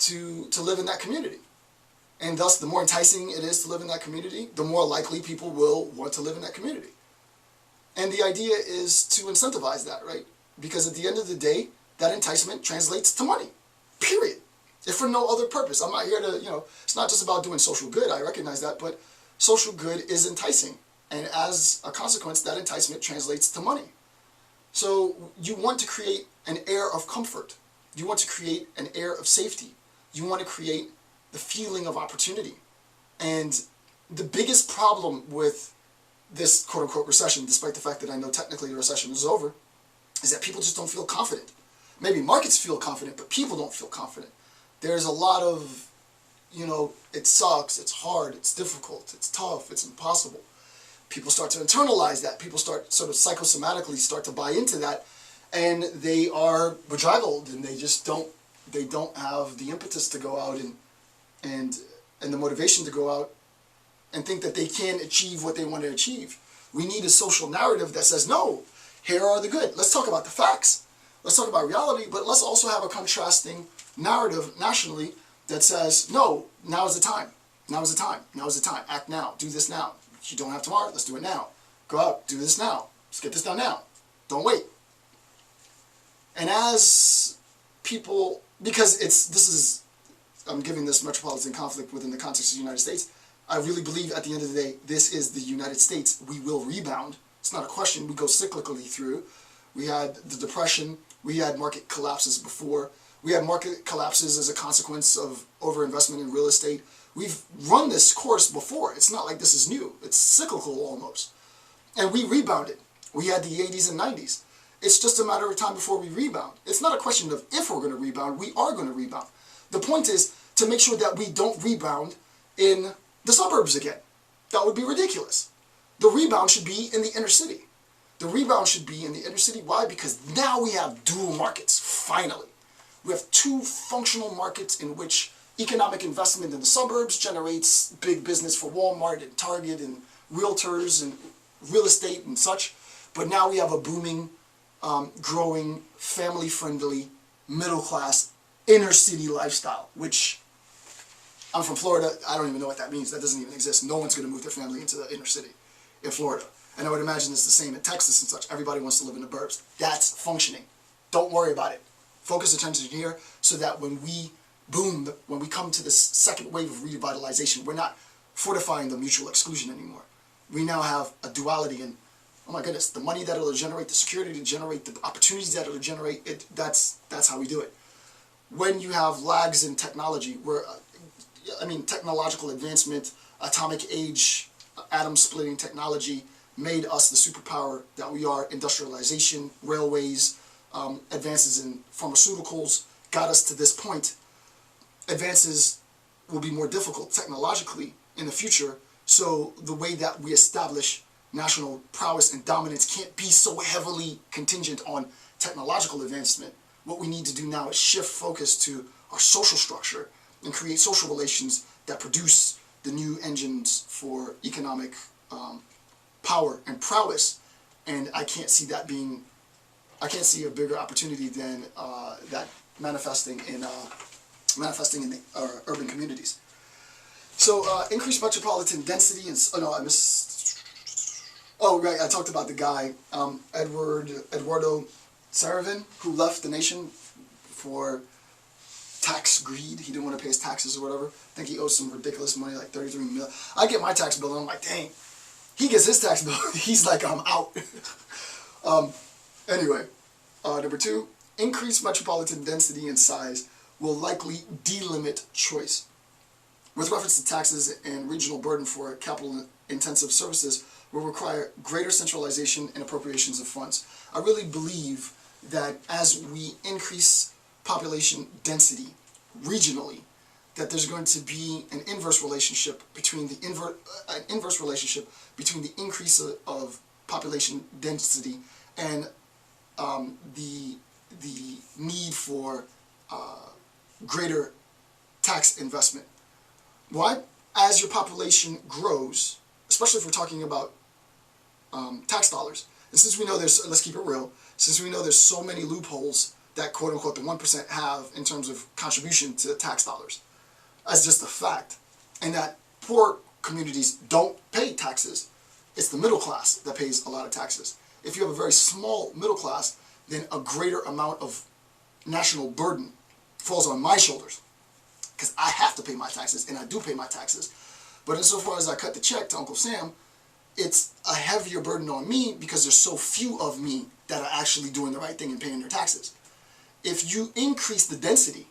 to live in that community. And thus, the more enticing it is to live in that community, the more likely people will want to live in that community. And the idea is to incentivize that, right? Because at the end of the day, that enticement translates to money, period. If for no other purpose. I'm not here to, it's not just about doing social good, I recognize that, but social good is enticing. And as a consequence, that enticement translates to money. So you want to create an air of comfort. You want to create an air of safety. You want to create the feeling of opportunity. And the biggest problem with this quote-unquote recession, despite the fact that I know technically the recession is over, is that people just don't feel confident. Maybe markets feel confident, but people don't feel confident. There's a lot of, it sucks, it's hard, it's difficult, it's tough, it's impossible. People start to internalize that. People start sort of psychosomatically start to buy into that, and they are bedraggled, and they just don't have the impetus to go out and and the motivation to go out and think that they can achieve what they want to achieve. We need a social narrative that says, no, here are the good. Let's talk about the facts. Let's talk about reality, but let's also have a contrasting narrative nationally that says, no, now is the time. Now is the time. Now is the time. Act now. Do this now. You don't have tomorrow. Let's do it now. Go out. Do this now. Let's get this done now. Don't wait. And as people, because I'm giving this metropolitan conflict within the context of the United States, I really believe at the end of the day, this is the United States. We will rebound. It's not a question. We go cyclically through. We had the Depression. We had market collapses before. We had market collapses as a consequence of overinvestment in real estate. We've run this course before. It's not like this is new. It's cyclical almost. And we rebounded. We had the 80s and 90s. It's just a matter of time before we rebound. It's not a question of if we're going to rebound. We are going to rebound. The point is to make sure that we don't rebound in the suburbs again. That would be ridiculous. The rebound should be in the inner city. The rebound should be in the inner city. Why? Because now we have dual markets, finally. We have two functional markets in which economic investment in the suburbs generates big business for Walmart and Target and realtors and real estate and such. But now we have a booming, growing, family-friendly, middle-class, inner-city lifestyle, which I'm from Florida. I don't even know what that means. That doesn't even exist. No one's going to move their family into the inner city in Florida. And I would imagine it's the same in Texas and such. Everybody wants to live in the burbs. That's functioning. Don't worry about it. Focus attention here so that when we boom, when we come to this second wave of revitalization, we're not fortifying the mutual exclusion anymore. We now have a duality in, oh my goodness, the money that it'll generate, the security to generate, the opportunities that it'll generate, that's how we do it. When you have lags in technology, where, technological advancement, atomic age, atom splitting technology made us the superpower that we are. Industrialization, railways, advances in pharmaceuticals got us to this point. Advances will be more difficult technologically in the future, so the way that we establish national prowess and dominance can't be so heavily contingent on technological advancement. What we need to do now is shift focus to our social structure and create social relations that produce the new engines for economic power and prowess. And I can't see a bigger opportunity than that manifesting in the urban communities. So increased metropolitan density and I talked about the guy Eduardo Saravin, who left the nation for tax greed. He didn't want to pay his taxes or whatever. I think he owes some ridiculous money, like 33 million. I get my tax bill and I'm like, dang. He gets his tax bill. He's like, I'm out. Anyway, number 2, increased metropolitan density and size will likely delimit choice. With reference to taxes and regional burden for capital-intensive services will require greater centralization and appropriations of funds. I really believe that as we increase population density regionally, that there's going to be an inverse relationship between the increase of population density and the need for greater tax investment. Why? As your population grows, especially if we're talking about tax dollars, and since we know let's keep it real, since we know there's so many loopholes that quote-unquote the 1% have in terms of contribution to tax dollars, as just a fact, and that poor communities don't pay taxes. It's the middle class that pays a lot of taxes. If you have a very small middle class, then a greater amount of national burden falls on my shoulders, because I have to pay my taxes, and I do pay my taxes. But insofar as I cut the check to Uncle Sam, it's a heavier burden on me because there's so few of me that are actually doing the right thing and paying their taxes. If you increase the density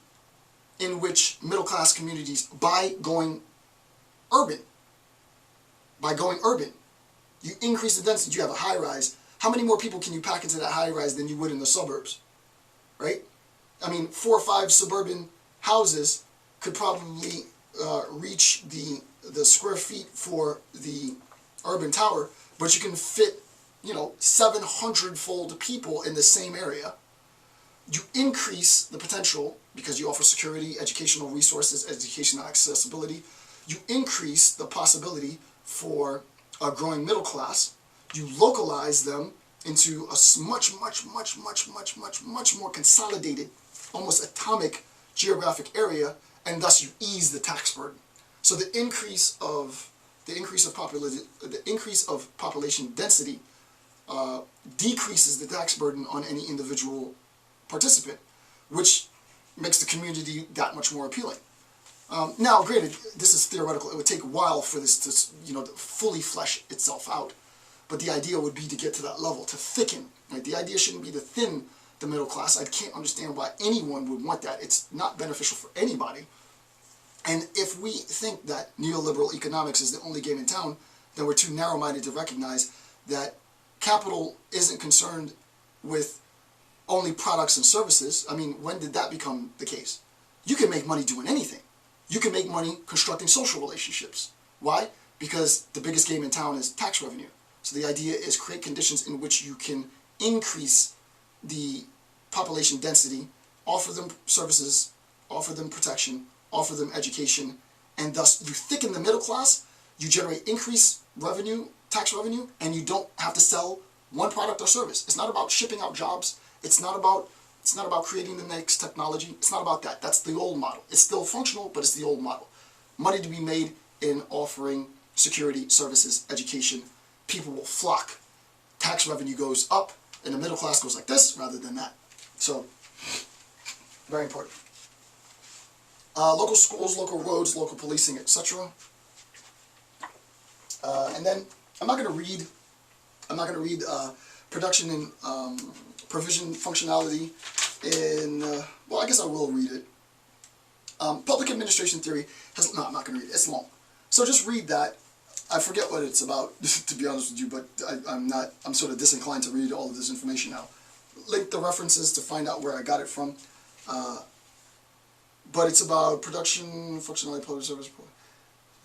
in which middle-class communities, by going urban, you increase the density. You have a high-rise. How many more people can you pack into that high-rise than you would in the suburbs, right? 4 or 5 suburban houses could probably reach the square feet for the urban tower, but you can fit 700-fold people in the same area. You increase the potential because you offer security, educational resources, educational accessibility. you increase the possibility for a growing middle class. You localize them into a much more consolidated, almost atomic geographic area, and thus you ease the tax burden. So the increase of population density decreases the tax burden on any individual participant, which makes the community that much more appealing. Now, granted, this is theoretical. It would take a while for this to, fully flesh itself out. But the idea would be to get to that level, to thicken. Right? The idea shouldn't be to thin the middle class. I can't understand why anyone would want that. It's not beneficial for anybody. And if we think that neoliberal economics is the only game in town, then we're too narrow-minded to recognize that capital isn't concerned with only products and services. I mean, when did that become the case? You can make money doing anything. You can make money constructing social relationships. Why? Because the biggest game in town is tax revenue. So the idea is create conditions in which you can increase the population density, offer them services, offer them protection, offer them education, and thus you thicken the middle class, you generate increased revenue, tax revenue, and you don't have to sell one product or service. It's not about shipping out jobs. It's not about creating the next technology. It's not about that. That's the old model. It's still functional, but it's the old model. Money to be made in offering security, services, education. People will flock. Tax revenue goes up, and the middle class goes like this rather than that. So, very important. Local schools, local roads, local policing, etc. And then I'm not going to read production and provision functionality in. Well, I guess I will read it. Public administration theory has. No, I'm not going to read it. It's long. So just read that. I forget what it's about, to be honest with you, but I'm sort of disinclined to read all of this information now. Link the references to find out where I got it from. But it's about production, functionality, public service,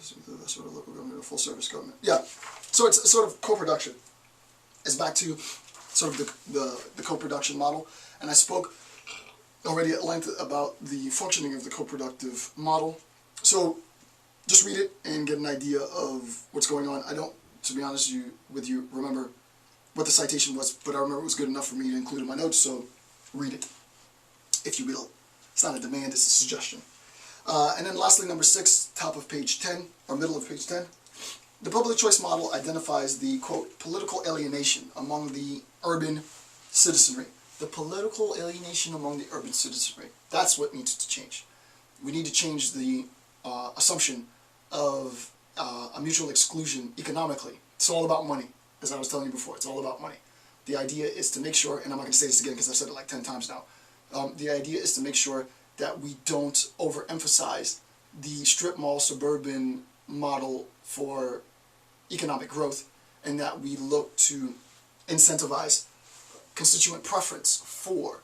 sort of local government, or full service government. Yeah, so it's sort of co-production. It's back to sort of the co-production model. And I spoke already at length about the functioning of the co-productive model. So just read it and get an idea of what's going on. I don't, to be honest with you, remember what the citation was, but I remember it was good enough for me to include in my notes, so read it, if you will. It's not a demand, it's a suggestion. And then lastly, number 6, top of page 10, or middle of page 10. The public choice model identifies the, quote, political alienation among the urban citizenry. The political alienation among the urban citizenry. That's what needs to change. We need to change the assumption of a mutual exclusion economically. It's all about money, as I was telling you before. It's all about money. The idea is to make sure, and I'm not going to say this again because I've said it like 10 times now, the idea is to make sure that we don't overemphasize the strip mall suburban model for economic growth, and that we look to incentivize constituent preference for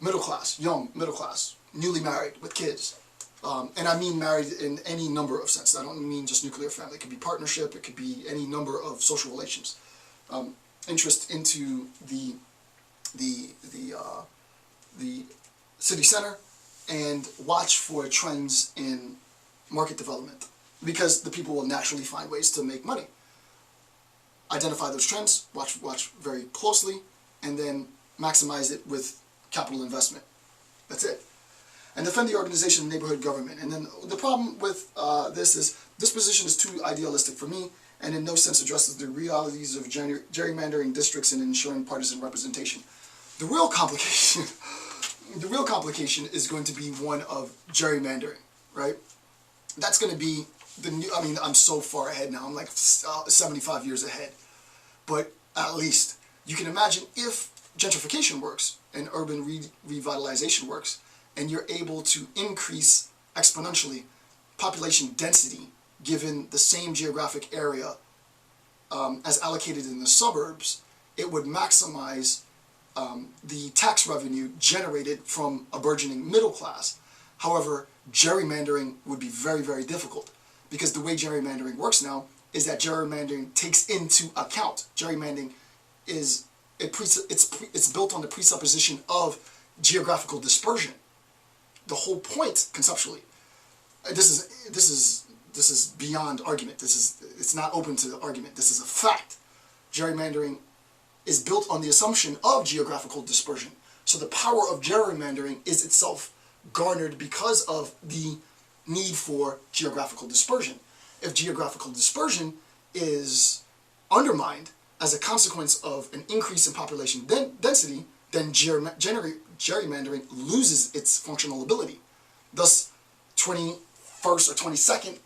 middle class, young middle class, newly married with kids. And I mean married in any number of senses. I don't mean just nuclear family. It could be partnership. It could be any number of social relations. Interest into the city center, and watch for trends in market development, because the people will naturally find ways to make money. Identify those trends, watch very closely, and then maximize it with capital investment. That's it. And defend the organization of neighborhood government. And then the problem with this is, this position is too idealistic for me, and in no sense addresses the realities of gerrymandering districts and ensuring partisan representation. The real complication is going to be one of gerrymandering, right? That's going to be the new, I mean, I'm so far ahead now. I'm like 75 years ahead. But at least, you can imagine if gentrification works and urban revitalization works, and you're able to increase exponentially population density given the same geographic area as allocated in the suburbs, it would maximize the tax revenue generated from a burgeoning middle class. However, gerrymandering would be very, very difficult, because the way gerrymandering works now is that gerrymandering takes into account. Gerrymandering is it's built on the presupposition of geographical dispersion. The whole point, conceptually, this is This is beyond argument. It's not open to argument. This is a fact. Gerrymandering is built on the assumption of geographical dispersion. So the power of gerrymandering is itself garnered because of the need for geographical dispersion. If geographical dispersion is undermined as a consequence of an increase in population density, then gerrymandering loses its functional ability. Thus, 21st or 22nd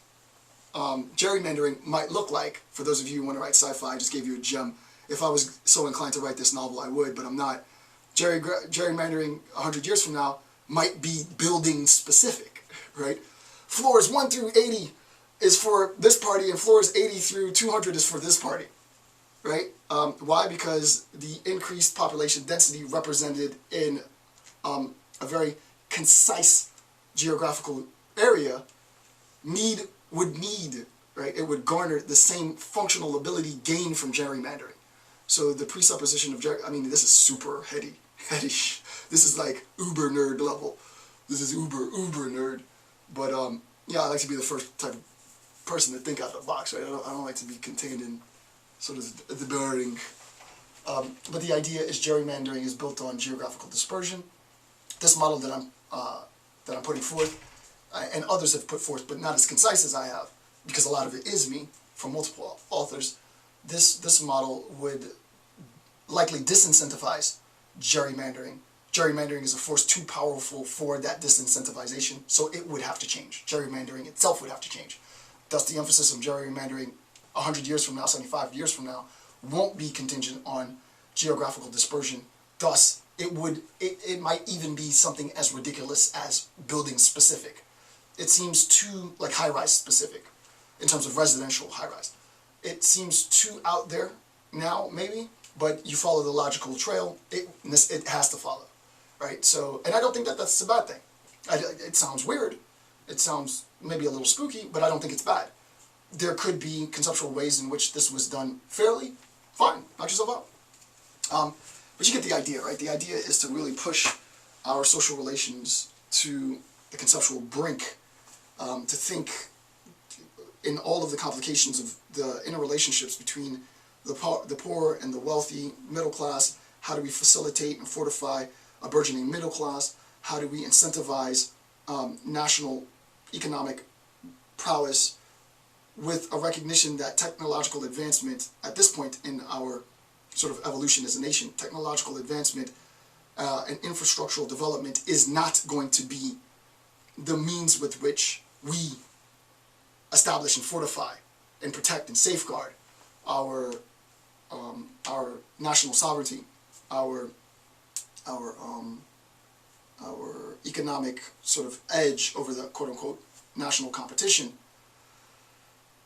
gerrymandering might look like, for those of you who want to write sci-fi, I just gave you a gem. If I was so inclined to write this novel, I would, but I'm not. Gerrymandering 100 years from now might be building specific, right? Floors 1 through 80 is for this party, and floors 80 through 200 is for this party, right? Why? Because the increased population density represented in a very concise geographical area would need, right? It would garner the same functional ability gained from gerrymandering. So the presupposition of I mean, this is super heady. This is like uber nerd level. This is uber nerd. But yeah, I like to be the first type of person to think out of the box, right? I don't like to be contained in sort of the boring. But the idea is gerrymandering is built on geographical dispersion. This model that I'm putting forth, and others have put forth, but not as concise as I have, because a lot of it is me from multiple authors. This model would likely disincentivize gerrymandering. Gerrymandering is a force too powerful for that disincentivization, so it would have to change. Gerrymandering itself would have to change. Thus, the emphasis on gerrymandering 100 years from now, 75 years from now, won't be contingent on geographical dispersion. Thus, it might even be something as ridiculous as building specific. It seems too like high-rise specific in terms of residential high-rise. It seems too out there now, maybe, but you follow the logical trail, it has to follow, right? So, and I don't think that that's a bad thing. It sounds weird. It sounds maybe a little spooky, but I don't think it's bad. There could be conceptual ways in which this was done fairly. Fine, knock yourself out. But you get the idea, right? The idea is to really push our social relations to the conceptual brink, to think in all of the complications of the interrelationships between the poor and the wealthy, middle class. How do we facilitate and fortify a burgeoning middle class? How do we incentivize national economic prowess with a recognition that technological advancement, at this point in our sort of evolution as a nation, technological advancement and infrastructural development is not going to be the means with which we establish and fortify and protect and safeguard our national sovereignty, our economic sort of edge over the quote-unquote national competition.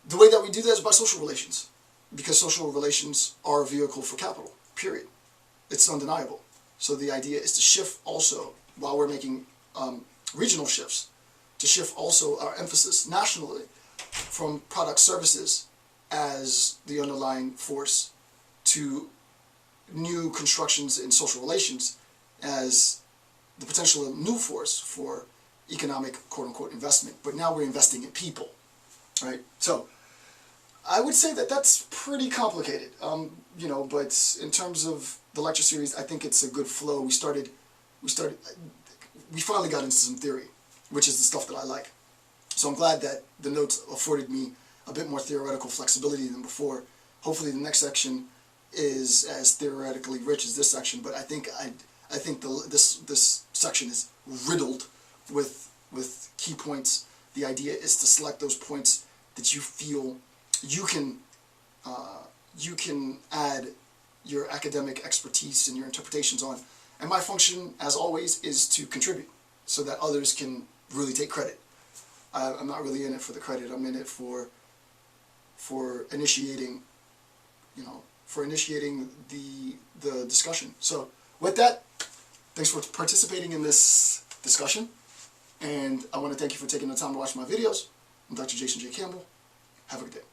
The way that we do that is by social relations, because social relations are a vehicle for capital, period. It's undeniable. So the idea is to shift also, while we're making regional shifts, to shift also our emphasis nationally from product services as the underlying force to new constructions in social relations as the potential new force for economic quote-unquote investment. But now we're investing in people, right? So I would say that that's pretty complicated, you know, but in terms of the lecture series, I think it's a good flow. We finally got into some theory, which is the stuff that I like. So I'm glad that the notes afforded me a bit more theoretical flexibility than before. Hopefully the next section is as theoretically rich as this section, but I think this section is riddled with key points. The idea is to select those points that you feel you can add your academic expertise and your interpretations on. And my function, as always, is to contribute so that others can really take credit. I'm not really in it for the credit. I'm in it for initiating, the discussion. So with that, thanks for participating in this discussion. And I want to thank you for taking the time to watch my videos. I'm Dr. Jason J. Campbell. Have a good day.